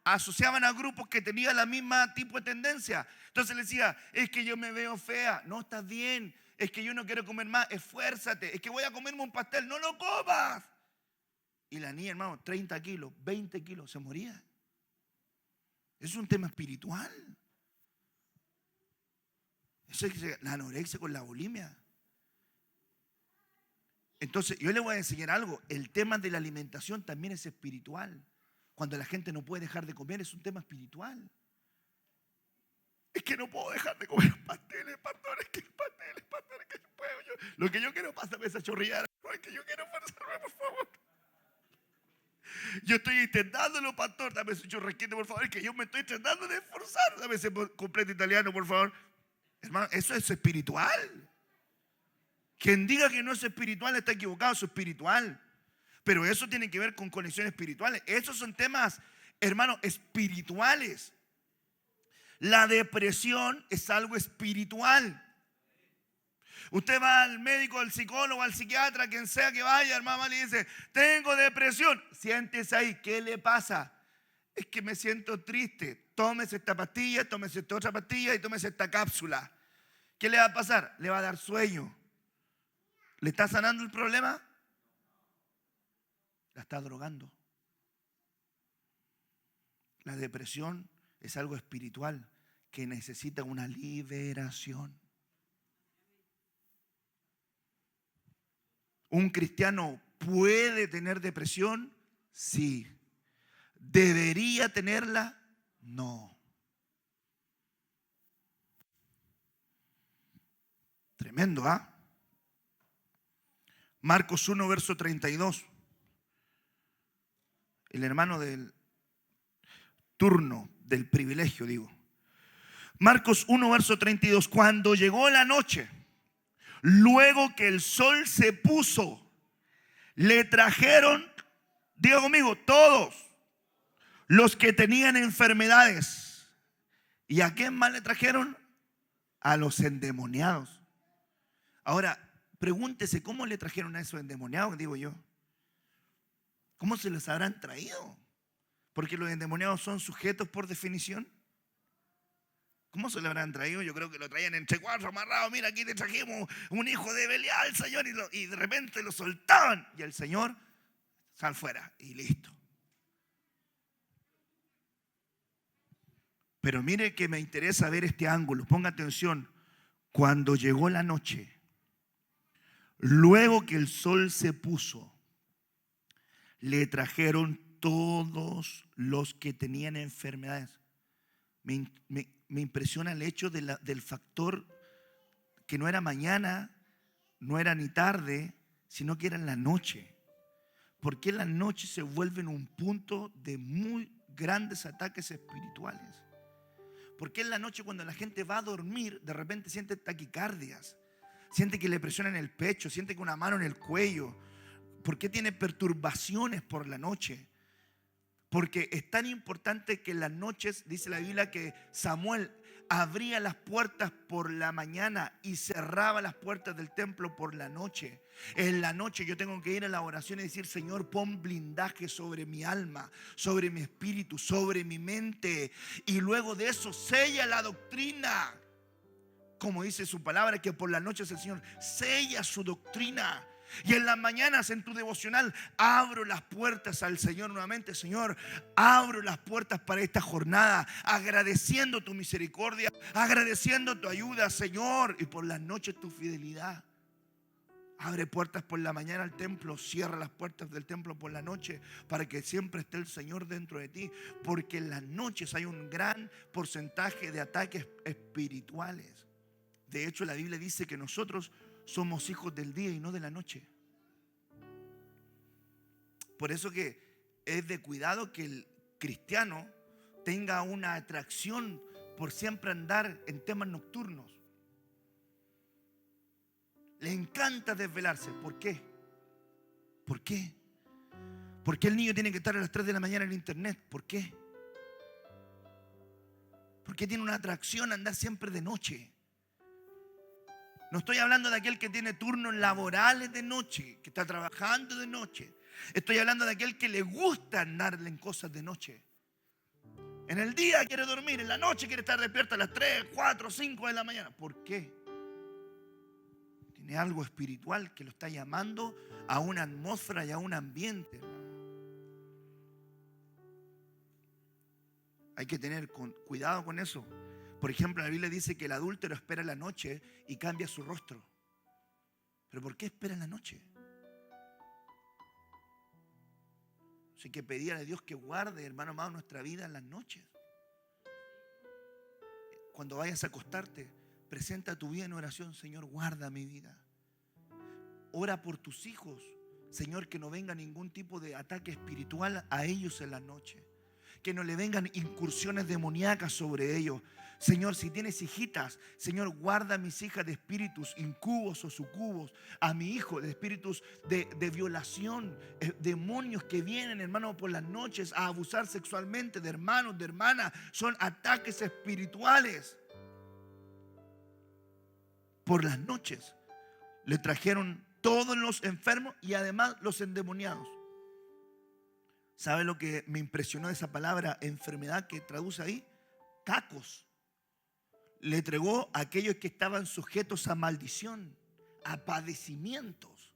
asociaban a grupos que tenían la misma tipo de tendencia. Entonces le decía, es que yo me veo fea. No, estás bien. Es que yo no quiero comer más. Esfuérzate. Es que voy a comerme un pastel. No lo comas. Y la niña, hermano, 30 kilos, 20 kilos, se moría. Es un tema espiritual. Eso es la anorexia con la bulimia. Entonces, yo le voy a enseñar algo. El tema de la alimentación también es espiritual. Cuando la gente no puede dejar de comer, es un tema espiritual. Es que no puedo dejar de comer pasteles, pastores, que no puedo. Lo que yo quiero, pásame esa chorrillada. Es que yo quiero forzarme, por favor. Yo estoy intentándolo, pastor. Dame ese chorrequito, por favor. Es que yo me estoy tratando de esforzar. Dame ese completo italiano, por favor. Hermano, eso es espiritual. Quien diga que no es espiritual está equivocado, eso es espiritual. Pero eso tiene que ver con conexiones espirituales. Esos son temas, hermano, espirituales. La depresión es algo espiritual. Usted va al médico, al psicólogo, al psiquiatra, quien sea que vaya, hermano, le dice, tengo depresión. Siéntese ahí, ¿qué le pasa? Es que me siento triste. Tómese esta pastilla, tómese esta otra pastilla y tómese esta cápsula. ¿Qué le va a pasar? Le va a dar sueño. ¿Le está sanando el problema? La está drogando. La depresión es algo espiritual que necesita una liberación. ¿Un cristiano puede tener depresión? Sí. ¿Debería tenerla? No. Tremendo, ¿ah? Marcos 1, verso 32. El hermano del turno, del privilegio, digo. Marcos 1, verso 32. Cuando llegó la noche, luego que el sol se puso, le trajeron, diga conmigo, todos los que tenían enfermedades. ¿Y a quién más le trajeron? A los endemoniados. Ahora, pregúntese, ¿cómo le trajeron a esos endemoniados? Digo yo. ¿Cómo se los habrán traído? Porque los endemoniados son sujetos por definición. ¿Cómo se lo habrán traído? Yo creo que lo traían entre cuatro amarrados. Mira, aquí te trajimos un hijo de Belial, Señor. Y de repente lo soltaban. Y el Señor, sal fuera. Y listo. Pero mire que me interesa ver este ángulo. Ponga atención. Cuando llegó la noche, luego que el sol se puso, le trajeron todos los que tenían enfermedades. Me impresiona el hecho del factor que no era mañana, no era ni tarde, sino que era en la noche. Porque la noche se vuelve un punto de muy grandes ataques espirituales. Porque en la noche, cuando la gente va a dormir, de repente siente taquicardias, siente que le presionan el pecho, siente que una mano en el cuello. ¿Por qué tiene perturbaciones por la noche? Porque es tan importante que en las noches, dice la Biblia, que Samuel abría las puertas por la mañana y cerraba las puertas del templo por la noche. En la noche yo tengo que ir a la oración y decir, Señor, pon blindaje sobre mi alma, sobre mi espíritu, sobre mi mente. Y luego de eso sella la doctrina. Como dice su palabra, que por las noches el Señor sella su doctrina. Y en las mañanas en tu devocional abro las puertas al Señor nuevamente. Señor, abro las puertas para esta jornada, agradeciendo tu misericordia, agradeciendo tu ayuda, Señor, y por las noches tu fidelidad. Abre puertas por la mañana al templo, cierra las puertas del templo por la noche, para que siempre esté el Señor dentro de ti. Porque en las noches hay un gran porcentaje de ataques espirituales. De hecho, la Biblia dice que nosotros somos hijos del día y no de la noche. Por eso que es de cuidado que el cristiano tenga una atracción por siempre andar en temas nocturnos. Le encanta desvelarse. ¿Por qué? ¿Por qué? ¿Por qué el niño tiene que estar a las 3 de la mañana en internet? ¿Por qué? ¿Por qué tiene una atracción a andar siempre de noche? No estoy hablando de aquel que tiene turnos laborales de noche, que está trabajando de noche. Estoy hablando de aquel que le gusta andar en cosas de noche. En el día quiere dormir, en la noche quiere estar despierta a las 3, 4, 5 de la mañana. ¿Por qué? Tiene algo espiritual que lo está llamando a una atmósfera y a un ambiente. Hay que tener cuidado con eso. Por ejemplo, la Biblia dice que el adúltero espera la noche y cambia su rostro. ¿Pero por qué espera en la noche? Hay que pedir a Dios que guarde, hermano amado, nuestra vida en las noches. Cuando vayas a acostarte, presenta tu vida en oración. Señor, guarda mi vida. Ora por tus hijos. Señor, que no venga ningún tipo de ataque espiritual a ellos en la noche. Que no le vengan incursiones demoníacas sobre ellos. Señor, si tienes hijitas, Señor, guarda a mis hijas de espíritus incubos o sucubos, a mi hijo de espíritus de violación, demonios que vienen, hermano, por las noches a abusar sexualmente de hermanos, de hermanas. Son ataques espirituales. Por las noches le trajeron todos los enfermos y además los endemoniados. ¿Sabe lo que me impresionó de esa palabra enfermedad que traduce ahí? Cacos. Le entregó a aquellos que estaban sujetos a maldición, a padecimientos.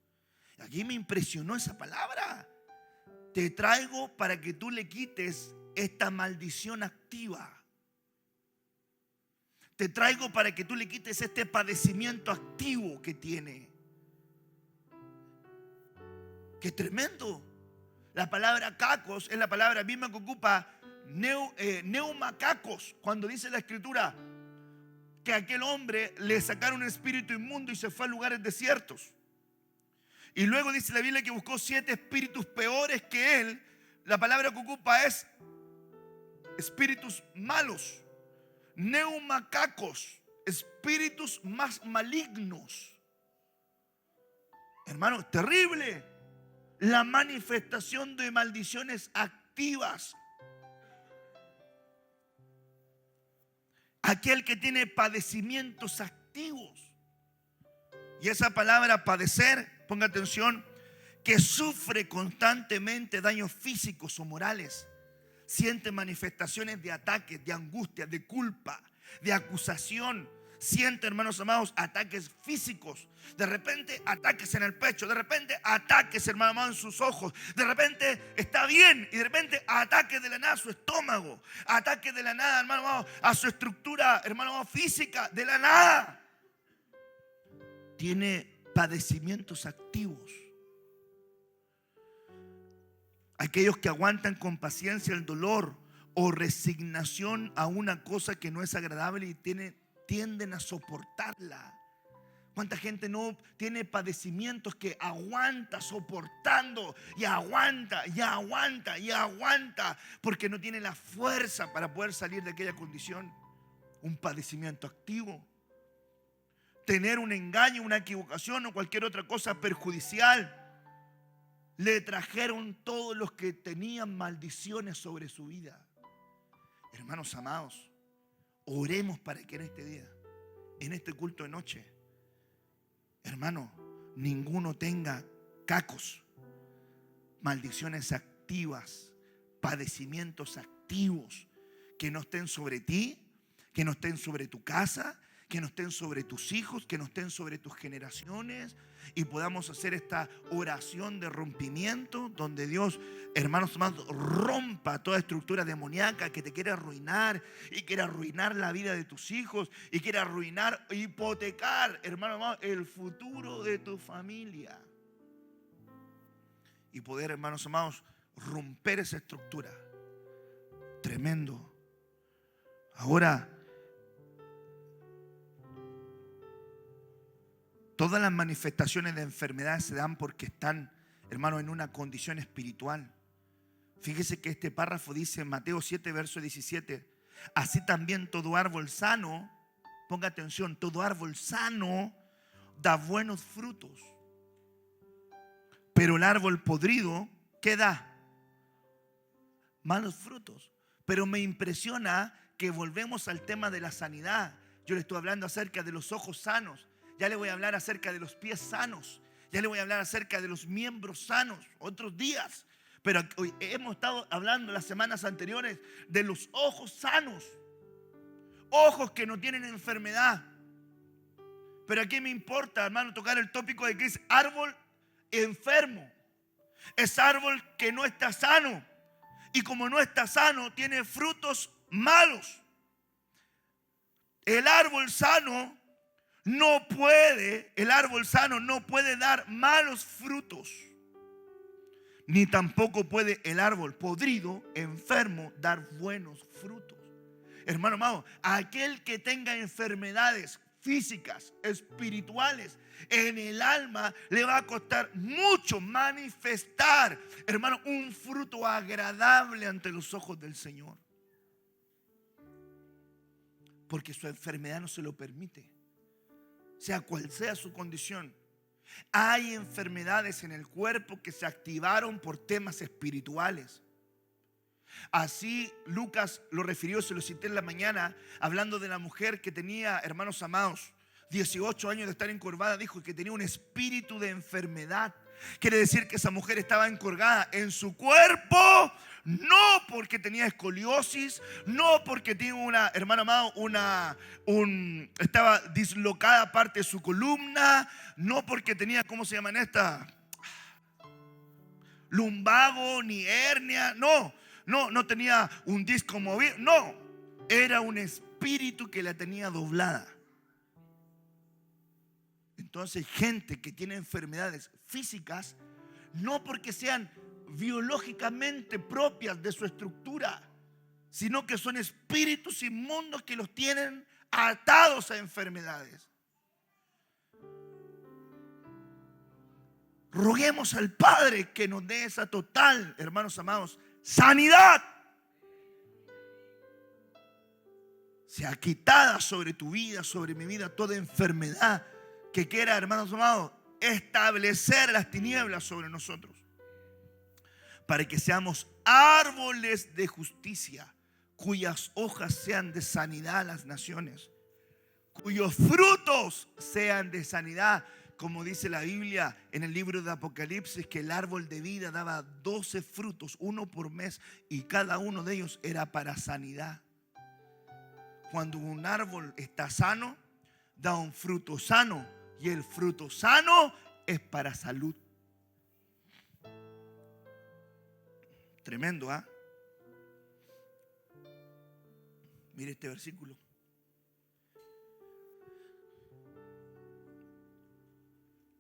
Aquí me impresionó esa palabra. Te traigo para que tú le quites esta maldición activa. Te traigo para que tú le quites este padecimiento activo que tiene. ¡Qué tremendo! La palabra cacos es la palabra misma que ocupa neumacacos, cuando dice la escritura que a aquel hombre le sacaron un espíritu inmundo y se fue a lugares desiertos. Y luego dice la Biblia que buscó 7 espíritus peores que él. La palabra que ocupa es espíritus malos, neumacacos, espíritus más malignos. Hermano, es terrible la manifestación de maldiciones activas. Aquel que tiene padecimientos activos. Y esa palabra padecer, ponga atención, que sufre constantemente daños físicos o morales. Siente manifestaciones de ataques, de angustia, de culpa, de acusación. Siente, hermanos amados, ataques físicos. De repente ataques en el pecho. De repente ataques, hermano amado, en sus ojos. De repente está bien y de repente ataques de la nada a su estómago. Ataques de la nada, hermano amado, a su estructura, hermano amado, física. De la nada. Tiene padecimientos activos. Aquellos que aguantan con paciencia el dolor o resignación a una cosa que no es agradable y tienden a soportarla. ¿Cuánta gente no tiene padecimientos que aguanta soportando y aguanta y aguanta y aguanta porque no tiene la fuerza para poder salir de aquella condición? Un padecimiento activo. Tener un engaño, una equivocación o cualquier otra cosa perjudicial. Le trajeron todos los que tenían maldiciones sobre su vida. Hermanos amados, oremos para que en este día, en este culto de noche, hermano, ninguno tenga cacos, maldiciones activas, padecimientos activos que no estén sobre ti, que no estén sobre tu casa, que no estén sobre tus hijos, que no estén sobre tus generaciones, y podamos hacer esta oración de rompimiento donde Dios, hermanos amados, rompa toda estructura demoníaca que te quiere arruinar y quiere arruinar la vida de tus hijos y quiere arruinar, hipotecar, hermano amado, el futuro de tu familia. Y poder, hermanos amados, romper esa estructura. Tremendo. Ahora, todas las manifestaciones de enfermedad se dan porque están, hermano, en una condición espiritual. Fíjese que este párrafo dice en Mateo 7, verso 17: así también todo árbol sano, ponga atención, todo árbol sano da buenos frutos. Pero el árbol podrido, ¿qué da? Malos frutos. Pero me impresiona que volvemos al tema de la sanidad. Yo le estoy hablando acerca de los ojos sanos. Ya le voy a hablar acerca de los pies sanos. Ya le voy a hablar acerca de los miembros sanos otros días. Pero hoy hemos estado hablando las semanas anteriores de los ojos sanos. Ojos que no tienen enfermedad. Pero aquí me importa, hermano, tocar el tópico de que es árbol enfermo. Es árbol que no está sano. Y como no está sano, tiene frutos malos. El árbol sano no puede dar malos frutos. Ni tampoco puede el árbol podrido, enfermo, dar buenos frutos. Hermano amado, aquel que tenga enfermedades físicas, espirituales, en el alma, le va a costar mucho manifestar, hermano, un fruto agradable ante los ojos del Señor. Porque su enfermedad no se lo permite, sea cual sea su condición. Hay enfermedades en el cuerpo que se activaron por temas espirituales. Así Lucas lo refirió, se lo cité en la mañana, hablando de la mujer que tenía, hermanos amados, 18 años de estar encorvada. Dijo que tenía un espíritu de enfermedad. Quiere decir que esa mujer estaba encorvada en su cuerpo, no porque tenía escoliosis, no porque tenía una, hermano amado, estaba dislocada parte de su columna, no porque tenía, ¿cómo se llaman estas? Lumbago ni hernia, no tenía un disco móvil, no, era un espíritu que la tenía doblada. Entonces, gente que tiene enfermedades físicas, no porque sean biológicamente propias de su estructura, sino que son espíritus inmundos que los tienen atados a enfermedades. Roguemos al Padre que nos dé esa total, hermanos amados, sanidad. Sea quitada sobre tu vida, sobre mi vida, toda enfermedad que quiera, hermanos amados, establecer las tinieblas sobre nosotros, para que seamos árboles de justicia, cuyas hojas sean de sanidad a las naciones, cuyos frutos sean de sanidad. Como dice la Biblia en el libro de Apocalipsis, que el árbol de vida daba 12 frutos, uno por mes, y cada uno de ellos era para sanidad. Cuando un árbol está sano, da un fruto sano, y el fruto sano es para salud. Tremendo, ¿ah? Mire este versículo.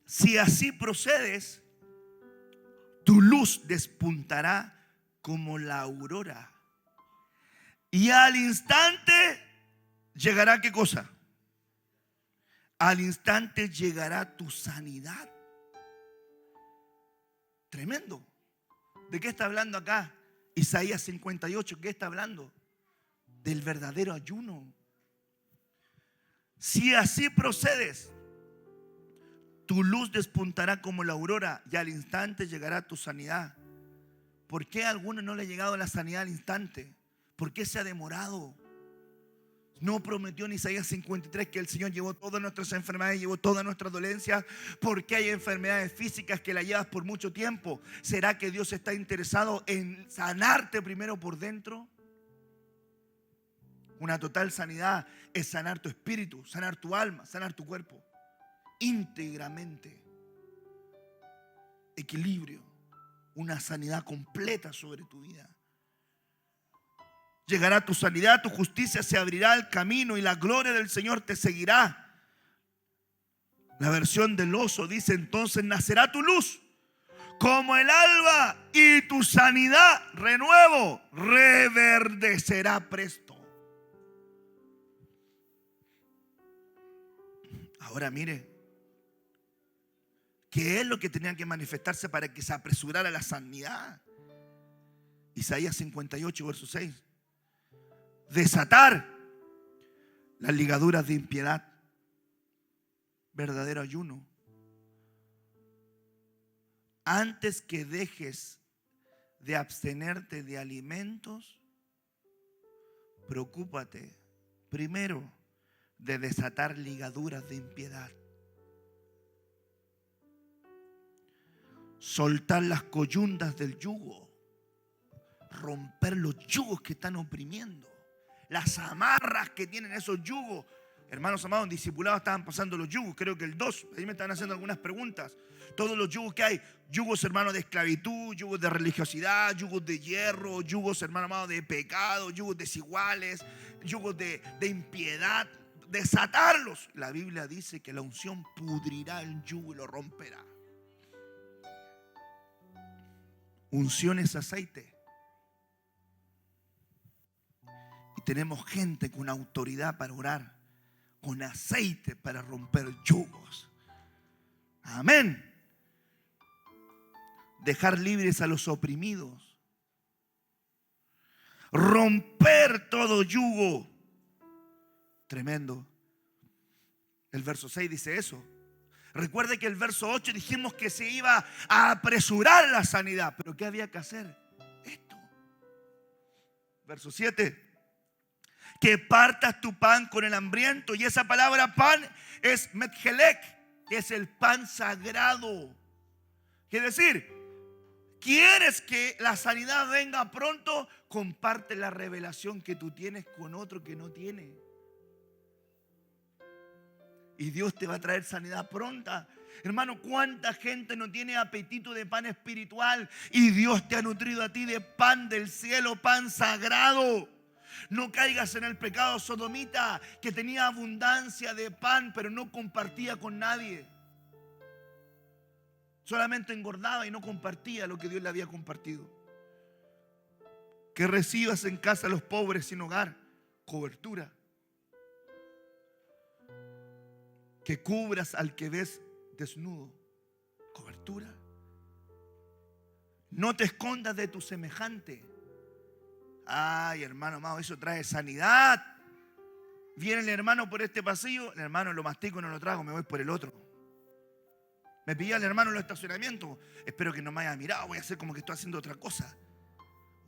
Si así procedes, tu luz despuntará como la aurora, y al instante llegará, ¿qué cosa? Al instante llegará tu sanidad. Tremendo. ¿De qué está hablando acá? Isaías 58, ¿qué está hablando? Del verdadero ayuno. Si así procedes, tu luz despuntará como la aurora, y al instante llegará tu sanidad. ¿Por qué a algunos no le ha llegado la sanidad al instante? ¿Por qué se ha demorado? No prometió en Isaías 53 que el Señor llevó todas nuestras enfermedades, llevó todas nuestras dolencias. ¿Por qué hay enfermedades físicas que las llevas por mucho tiempo? ¿Será que Dios está interesado en sanarte primero por dentro? Una total sanidad es sanar tu espíritu, sanar tu alma, sanar tu cuerpo íntegramente. Equilibrio, una sanidad completa sobre tu vida. Llegará tu sanidad, tu justicia, se abrirá el camino y la gloria del Señor te seguirá. La versión del oso dice: entonces nacerá tu luz como el alba, y tu sanidad, renuevo, reverdecerá presto. Ahora mire, ¿qué es lo que tenía que manifestarse para que se apresurara la sanidad? Isaías 58, verso 6. Desatar las ligaduras de impiedad, verdadero ayuno. Antes que dejes de abstenerte de alimentos, preocúpate primero de desatar ligaduras de impiedad. Soltar las coyundas del yugo. romper los yugos que están oprimiendo, las amarras que tienen esos yugos. Hermanos amados, en discipulado estaban pasando los yugos, creo que el 2, ahí me están haciendo algunas preguntas. Todos los yugos que hay, yugos, hermanos, de esclavitud, yugos de religiosidad, yugos de hierro, yugos, hermanos amados, de pecado, yugos desiguales, yugos de impiedad, desatarlos. La Biblia dice que la unción pudrirá el yugo y lo romperá. Unción es aceite. Y tenemos gente con autoridad para orar, con aceite para romper yugos. Amén. Dejar libres a los oprimidos. Romper todo yugo. Tremendo. El verso 6 dice eso. Recuerde que el verso 8 dijimos que se iba a apresurar la sanidad. ¿Pero qué había que hacer? Esto. Verso 7. Que partas tu pan con el hambriento. Y esa palabra pan es metjelek, que es el pan sagrado. Quiere decir, ¿quieres que la sanidad venga pronto? Comparte la revelación que tú tienes con otro que no tiene. Y Dios te va a traer sanidad pronta. Hermano, ¿cuánta gente no tiene apetito de pan espiritual? Y Dios te ha nutrido a ti de pan del cielo, pan sagrado. No caigas en el pecado sodomita, que tenía abundancia de pan, pero no compartía con nadie. Solamente engordaba y no compartía lo que Dios le había compartido. Que recibas en casa a los pobres sin hogar, cobertura. Que cubras al que ves desnudo, cobertura. No te escondas de tu semejante. Ay, hermano amado, eso trae sanidad. Viene el hermano por este pasillo, el hermano lo mastico y no lo trago, me voy por el otro. Me pilló el hermano en el estacionamiento, espero que no me haya mirado, voy a hacer como que estoy haciendo otra cosa,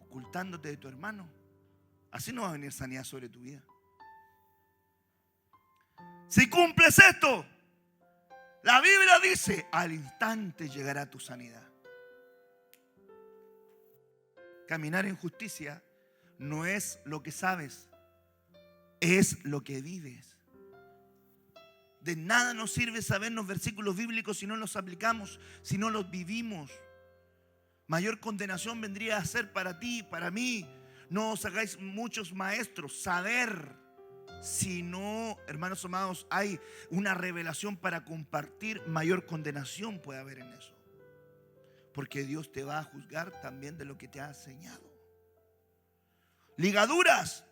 ocultándote de tu hermano. Así no va a venir sanidad sobre tu vida. Si cumples esto, la Biblia dice, al instante llegará tu sanidad. Caminar en justicia no es lo que sabes, es lo que vives. De nada nos sirve sabernos versículos bíblicos si no los aplicamos, si no los vivimos. Mayor condenación vendría a ser para ti, para mí. No os hagáis muchos maestros, saber. Si no, hermanos amados, hay una revelación para compartir, mayor condenación puede haber en eso. Porque Dios te va a juzgar también de lo que te ha enseñado. Ligaduras,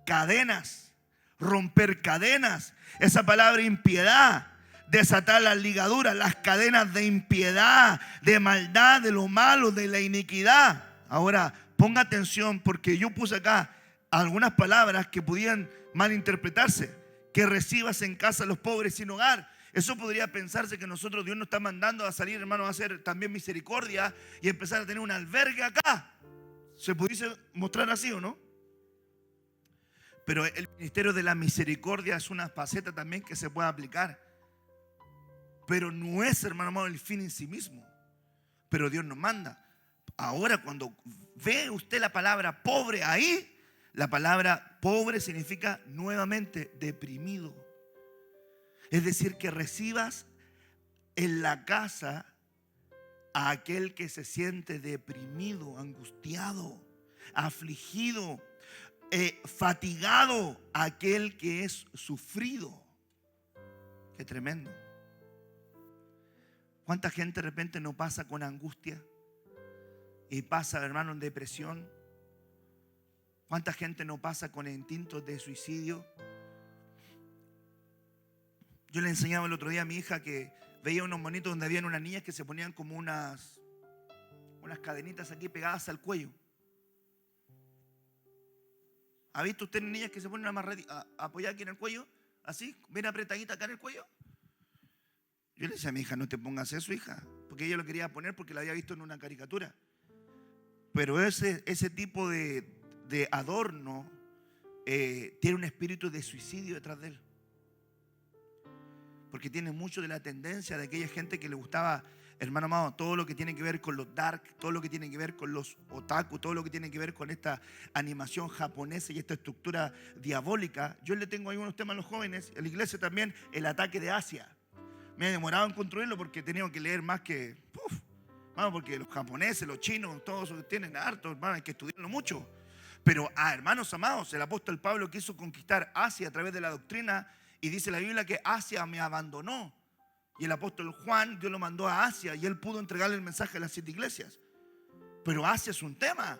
cadenas, romper cadenas. Esa palabra impiedad, desatar las ligaduras, las cadenas de impiedad, de maldad, de lo malo, de la iniquidad. Ahora, ponga atención porque yo puse acá algunas palabras que podían malinterpretarse. Que recibas en casa a los pobres sin hogar. Eso podría pensarse que nosotros, Dios nos está mandando a salir, hermanos, a hacer también misericordia y empezar a tener un albergue acá. ¿Se pudiese mostrar así o no? Pero el ministerio de la misericordia es una faceta también que se puede aplicar. Pero no es, hermano amado, el fin en sí mismo. Pero Dios nos manda. Ahora, cuando ve usted la palabra pobre ahí, la palabra pobre significa nuevamente deprimido. Es decir, que recibas en la casa a aquel que se siente deprimido, angustiado, afligido, fatigado, aquel que es sufrido. Qué tremendo. ¿Cuánta gente de repente no pasa con angustia y pasa, hermano, en depresión? ¿Cuánta gente no pasa con instintos de suicidio? Yo le enseñaba el otro día a mi hija que veía unos monitos donde habían unas niñas que se ponían como unas cadenitas aquí pegadas al cuello. ¿Ha visto usted niñas que se ponen apoyadas aquí en el cuello? Así, bien apretadita acá en el cuello. Yo le decía a mi hija, no te pongas eso, hija, porque ella lo quería poner porque la había visto en una caricatura. Pero ese tipo de adorno tiene un espíritu de suicidio detrás de él. Porque tiene mucho de la tendencia de aquella gente que le gustaba Hermano amado, todo lo que tiene que ver con los dark, todo lo que tiene que ver con los otaku, todo lo que tiene que ver con esta animación japonesa y esta estructura diabólica, yo le tengo ahí unos temas a los jóvenes, en la iglesia también, el ataque de Asia. Me he demorado en construirlo porque he tenido que leer más que... hermano, porque los japoneses, los chinos, todos tienen harto, hermano, hay que estudiarlo mucho. Pero, hermanos amados, el apóstol Pablo quiso conquistar Asia a través de la doctrina y dice la Biblia que Asia me abandonó. Y el apóstol Juan, Dios lo mandó a Asia y él pudo entregarle el mensaje a las 7 iglesias. Pero Asia es un tema.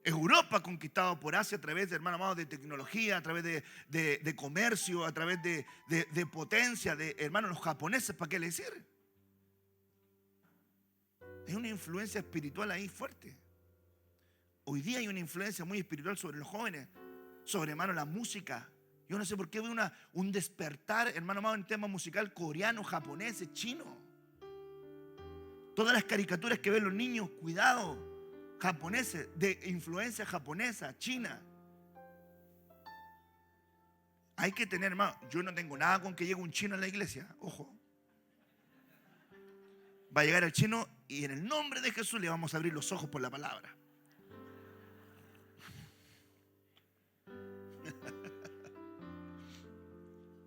Europa conquistado por Asia a través de, hermano amado, de tecnología, a través de comercio, a través de potencia, de hermanos los japoneses, ¿para qué le decir? Hay una influencia espiritual ahí fuerte. Hoy día hay una influencia muy espiritual sobre los jóvenes, sobre, hermano, la música. Yo no sé por qué veo un despertar, hermano amado, en tema musical coreano, japonés, chino. Todas las caricaturas que ven los niños, cuidado, japoneses, de influencia japonesa, china. Hay que tener, hermano, yo no tengo nada con que llegue un chino a la iglesia, ojo. Va a llegar el chino y en el nombre de Jesús le vamos a abrir los ojos por la palabra.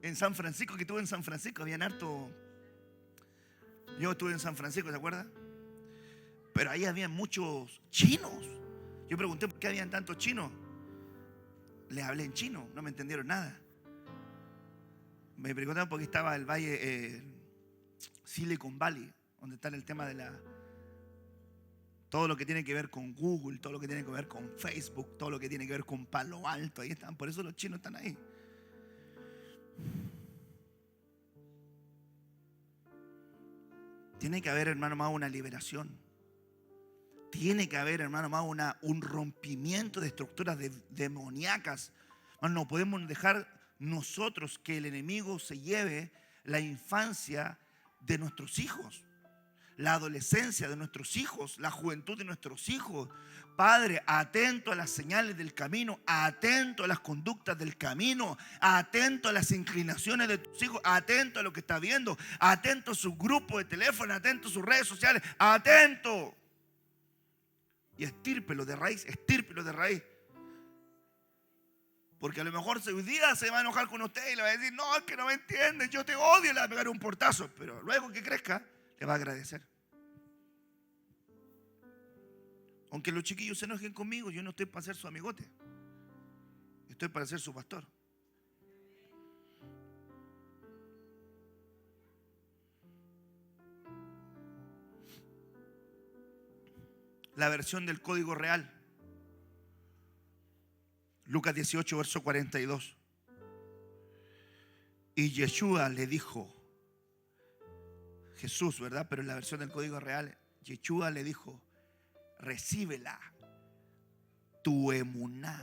En San Francisco, que estuve en San Francisco, habían harto. Yo estuve en San Francisco, ¿se acuerdan? Pero ahí había muchos chinos. Yo pregunté por qué habían tantos chinos. Les hablé en chino, no me entendieron nada. Me preguntaron por qué estaba el valle Silicon Valley, donde está el tema de todo lo que tiene que ver con Google, todo lo que tiene que ver con Facebook, todo lo que tiene que ver con Palo Alto. Ahí están, por eso los chinos están ahí. Tiene que haber, hermano amado, una liberación. Tiene que haber, hermano amado, un rompimiento de estructuras demoníacas. No podemos dejar nosotros que el enemigo se lleve la infancia de nuestros hijos, la adolescencia de nuestros hijos, la juventud de nuestros hijos. Padre, atento a las señales del camino, atento a las conductas del camino, atento a las inclinaciones de tus hijos, atento a lo que está viendo, atento a su grupo de teléfono, atento a sus redes sociales, atento. Y estírpelo de raíz, estírpelo de raíz. Porque a lo mejor hoy día se va a enojar con usted y le va a decir, no, es que no me entiendes, yo te odio, le va a pegar un portazo. Pero luego que crezca, le va a agradecer. Aunque los chiquillos se enojen conmigo, yo no estoy para ser su amigote. Estoy para ser su pastor. La versión del Código Real. Lucas 18, verso 42. Y Yeshua le dijo, Jesús, ¿verdad? Pero en la versión del Código Real, Yeshua le dijo, recíbela, tu emuná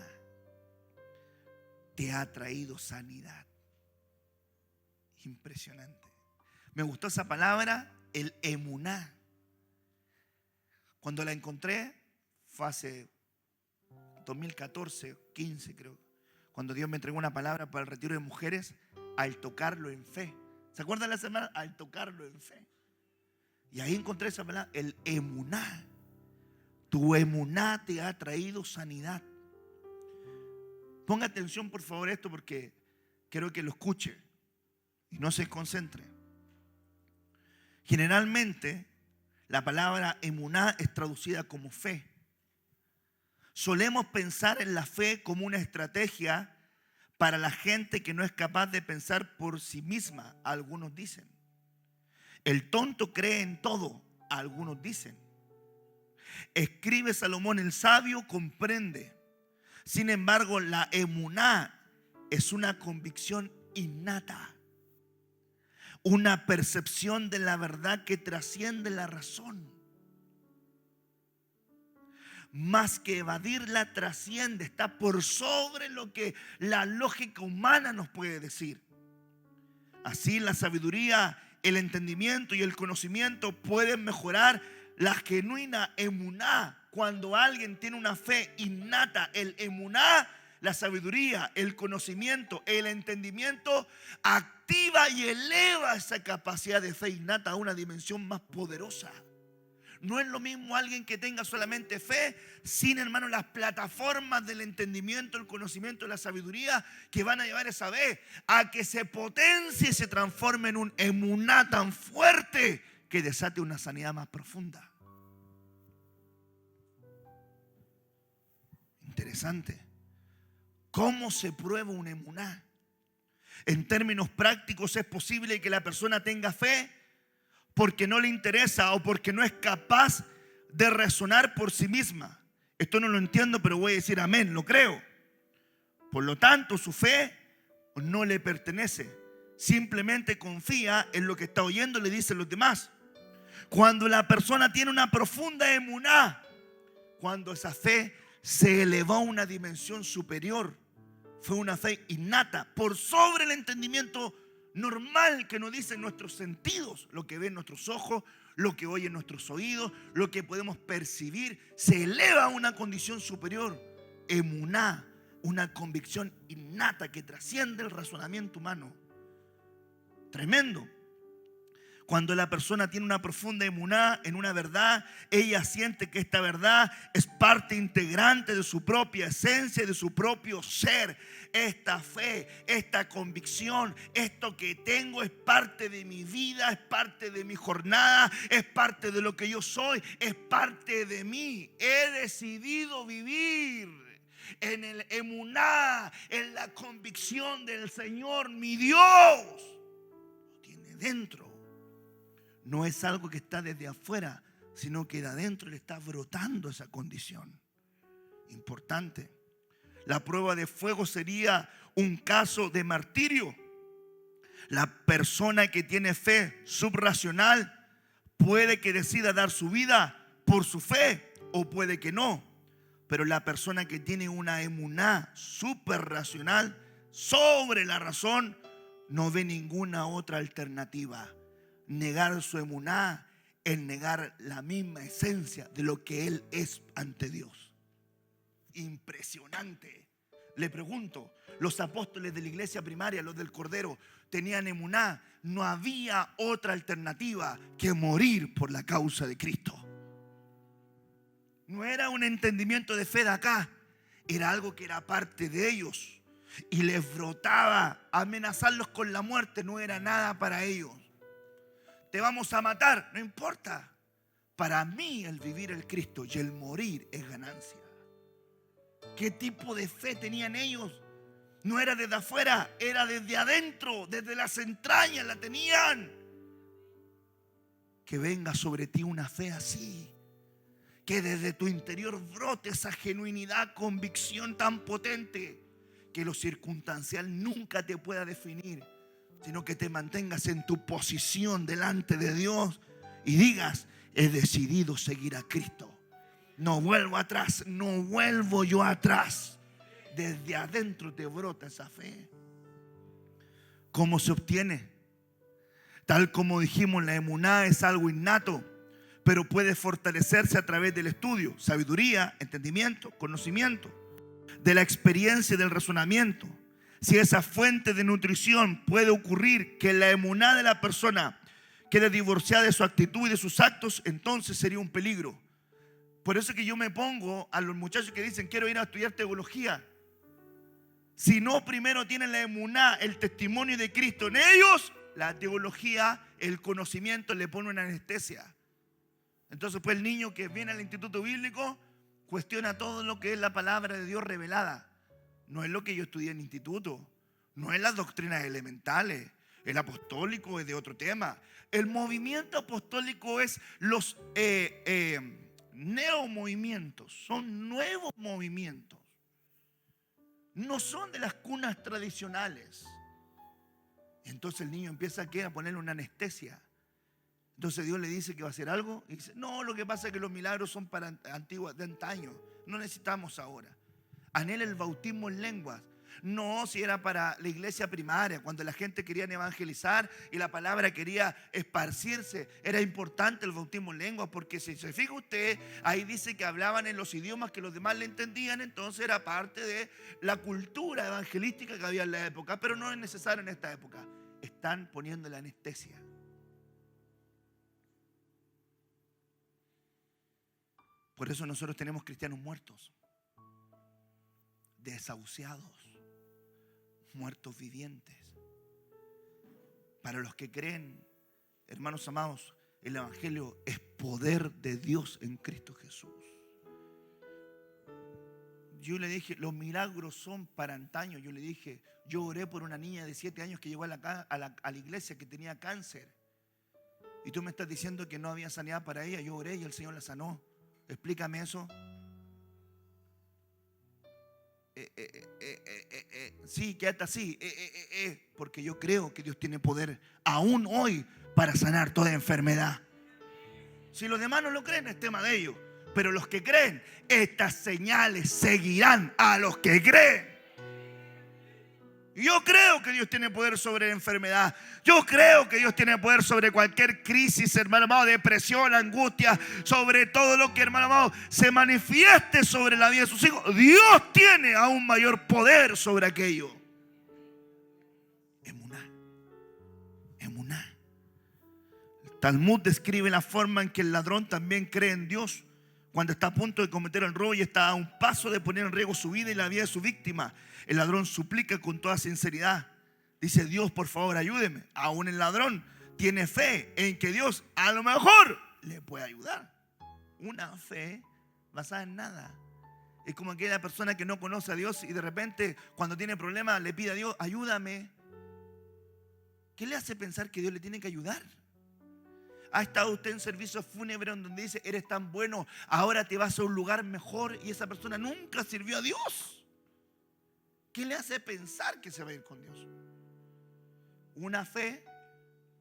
te ha traído sanidad. Impresionante. Me gustó esa palabra, el emuná. Cuando la encontré fue hace 2014, 15 creo, cuando Dios me entregó una palabra para el retiro de mujeres, al tocarlo en fe. ¿Se acuerdan la semana? Al tocarlo en fe. Y ahí encontré esa palabra, el emuná. Tu emuná te ha traído sanidad. Ponga atención por favor a esto porque quiero que lo escuche y no se concentre. Generalmente la palabra emuná es traducida como fe. Solemos pensar en la fe como una estrategia para la gente que no es capaz de pensar por sí misma, algunos dicen. El tonto cree en todo, algunos dicen. Escribe Salomón, el sabio comprende. Sin embargo, la emuná es una convicción innata, una percepción de la verdad que trasciende la razón. Más que evadirla, trasciende, está por sobre lo que la lógica humana nos puede decir. Así la sabiduría, el entendimiento y el conocimiento pueden mejorar la genuina emuná. Cuando alguien tiene una fe innata, el emuná, la sabiduría, el conocimiento, el entendimiento, activa activa y eleva esa capacidad de fe innata a una dimensión más poderosa. No es lo mismo alguien que tenga solamente fe, sin, hermano, las plataformas del entendimiento, el conocimiento, la sabiduría que van a llevar esa fe a que se potencie y se transforme en un emuná tan fuerte que desate una sanidad más profunda. Interesante. ¿Cómo se prueba un emuná? En términos prácticos, es posible que la persona tenga fe porque no le interesa o porque no es capaz de razonar por sí misma. Esto no lo entiendo, pero voy a decir amén, lo creo. Por lo tanto, su fe no le pertenece. Simplemente confía en lo que está oyendo y le dicen los demás. Cuando la persona tiene una profunda emuná, cuando esa fe se elevó a una dimensión superior, fue una fe innata, por sobre el entendimiento normal que nos dicen nuestros sentidos, lo que ven nuestros ojos, lo que oyen nuestros oídos, lo que podemos percibir, se eleva a una condición superior. Emuná, una convicción innata que trasciende el razonamiento humano. Tremendo. Cuando la persona tiene una profunda emuná en una verdad, ella siente que esta verdad es parte integrante de su propia esencia, de su propio ser. Esta fe, esta convicción, esto que tengo es parte de mi vida, es parte de mi jornada, es parte de lo que yo soy, es parte de mí. He decidido vivir en el emuná, en la convicción del Señor, mi Dios. Lo tiene dentro. No es algo que está desde afuera, sino que de adentro le está brotando esa condición. Importante. La prueba de fuego sería un caso de martirio. La persona que tiene fe subrracional puede que decida dar su vida por su fe o puede que no. Pero la persona que tiene una emuná superracional sobre la razón no ve ninguna otra alternativa. Negar su emuná es negar la misma esencia de lo que él es ante Dios. Impresionante. Le pregunto, los apóstoles de la iglesia primaria, los del Cordero, tenían emuná. No había otra alternativa que morir por la causa de Cristo. No era un entendimiento de fe de acá, era algo que era parte de ellos y les brotaba. Amenazarlos con la muerte no era nada para ellos. Te vamos a matar, no importa. Para mí el vivir el Cristo y el morir es ganancia. ¿Qué tipo de fe tenían ellos? No era desde afuera, era desde adentro, desde las entrañas la tenían. Que venga sobre ti una fe así, que desde tu interior brote esa genuinidad, convicción tan potente, que lo circunstancial nunca te pueda definir, sino que te mantengas en tu posición delante de Dios y digas: he decidido seguir a Cristo. No vuelvo atrás, no vuelvo yo atrás. Desde adentro te brota esa fe. ¿Cómo se obtiene? Tal como dijimos, la emuná es algo innato, pero puede fortalecerse a través del estudio, sabiduría, entendimiento, conocimiento, de la experiencia y del razonamiento. Si esa fuente de nutrición puede ocurrir que la emuná de la persona quede divorciada de su actitud y de sus actos, entonces sería un peligro. Por eso que yo me pongo a los muchachos que dicen: quiero ir a estudiar teología. Si no primero tienen la emuná, el testimonio de Cristo en ellos, la teología, el conocimiento le pone una anestesia. Entonces pues el niño que viene al instituto bíblico cuestiona todo lo que es la palabra de Dios revelada. No es lo que yo estudié en el instituto, no es las doctrinas elementales. El apostólico es de otro tema. El movimiento apostólico es los neomovimientos, son nuevos movimientos. No son de las cunas tradicionales. Entonces el niño empieza a ponerle una anestesia. Entonces Dios le dice que va a hacer algo y dice: no, lo que pasa es que los milagros son para antiguos, de antaño, no necesitamos ahora. Anhela el bautismo en lenguas. No, si era para la iglesia primaria, cuando la gente quería evangelizar y la palabra quería esparcirse, era importante el bautismo en lenguas, porque si se fija usted, ahí dice que hablaban en los idiomas que los demás le entendían. Entonces era parte de la cultura evangelística que había en la época, pero no es necesario en esta época. están poniendo la anestesia. Por eso nosotros tenemos cristianos muertos, desahuciados, muertos vivientes. Para los que creen, hermanos amados, el evangelio es poder de Dios en Cristo Jesús. Yo le dije, los milagros son para antaño. Yo le dije, yo oré por una niña de 7 años que llegó a la iglesia que tenía cáncer. Y tú me estás diciendo que no había sanidad para ella. Yo oré y el Señor la sanó. Explícame eso. Sí, quédate así. Porque yo creo que Dios tiene poder aún hoy para sanar toda enfermedad. Si los demás no lo creen, es tema de ellos. Pero los que creen, estas señales seguirán a los que creen. Yo creo que Dios tiene poder sobre la enfermedad. Yo creo que Dios tiene poder sobre cualquier crisis, hermano amado, depresión, angustia, sobre todo lo que, hermano amado, se manifieste sobre la vida de sus hijos. Dios tiene aún mayor poder sobre aquello. Emuná. Emuná. El Talmud describe la forma en que el ladrón también cree en Dios cuando está a punto de cometer el robo y está a un paso de poner en riesgo su vida y la vida de su víctima. El ladrón suplica con toda sinceridad. Dice: Dios, por favor, ayúdeme. Aún el ladrón tiene fe en que Dios a lo mejor le puede ayudar. Una fe basada en nada. Es como aquella persona que no conoce a Dios y de repente cuando tiene problemas le pide a Dios: ayúdame. ¿Qué le hace pensar que Dios le tiene que ayudar? ¿Ha estado usted en servicio fúnebre donde dice: eres tan bueno, ahora te vas a un lugar mejor, y esa persona nunca sirvió a Dios? ¿Qué le hace pensar que se va a ir con Dios? Una fe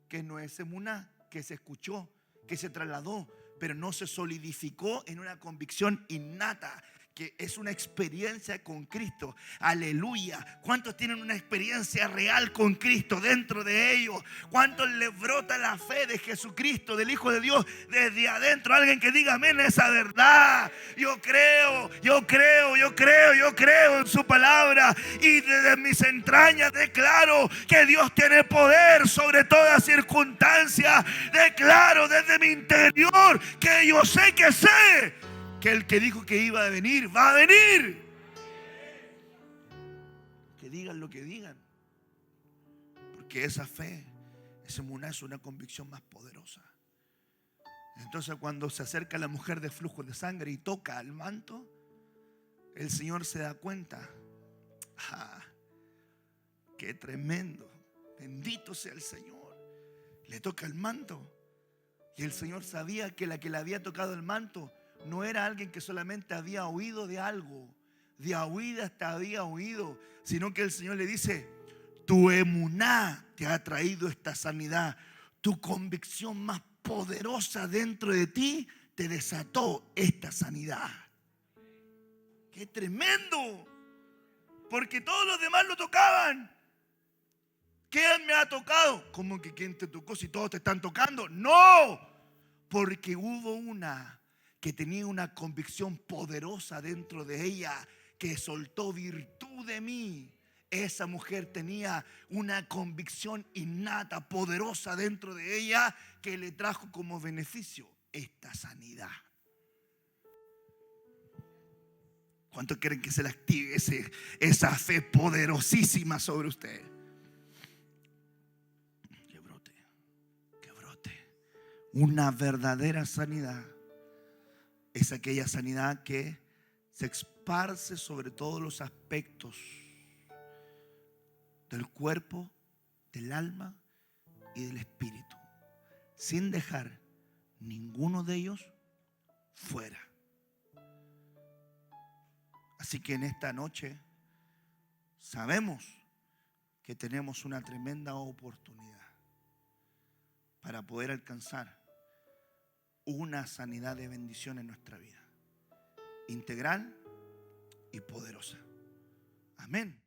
que no es emuná, que se escuchó, que se trasladó, pero no se solidificó en una convicción innata, que es una experiencia con Cristo. Aleluya. ¿Cuántos tienen una experiencia real con Cristo dentro de ellos? ¿Cuántos les brota la fe de Jesucristo, del Hijo de Dios, desde adentro? Alguien que diga amén a esa verdad. Yo creo en su palabra, y desde mis entrañas declaro que Dios tiene poder sobre toda circunstancia. Declaro desde mi interior que yo sé que el que dijo que iba a venir, va a venir. Que digan lo que digan, porque esa fe, ese emuná, es una convicción más poderosa. Entonces, cuando se acerca la mujer de flujo de sangre y toca al manto, el Señor se da cuenta: qué tremendo, bendito sea el Señor. Le toca el manto, y el Señor sabía que la que le había tocado el manto no era alguien que solamente había oído de algo, de oídas hasta había oído, sino que el Señor le dice: tu emuná te ha traído esta sanidad. Tu convicción más poderosa dentro de ti te desató esta sanidad. ¡Qué tremendo! Porque todos los demás lo tocaban. ¿Quién me ha tocado? ¿Cómo que quién te tocó si todos te están tocando? ¡No! Porque hubo una que tenía una convicción poderosa dentro de ella, que soltó virtud de mí. Esa mujer tenía una convicción innata, poderosa dentro de ella, que le trajo como beneficio esta sanidad. ¿Cuánto quieren que se le active esa fe poderosísima sobre usted? Que brote, que brote. Una verdadera sanidad es aquella sanidad que se esparce sobre todos los aspectos del cuerpo, del alma y del espíritu, sin dejar ninguno de ellos fuera. Así que en esta noche sabemos que tenemos una tremenda oportunidad para poder alcanzar una sanidad de bendición en nuestra vida, integral y poderosa. Amén.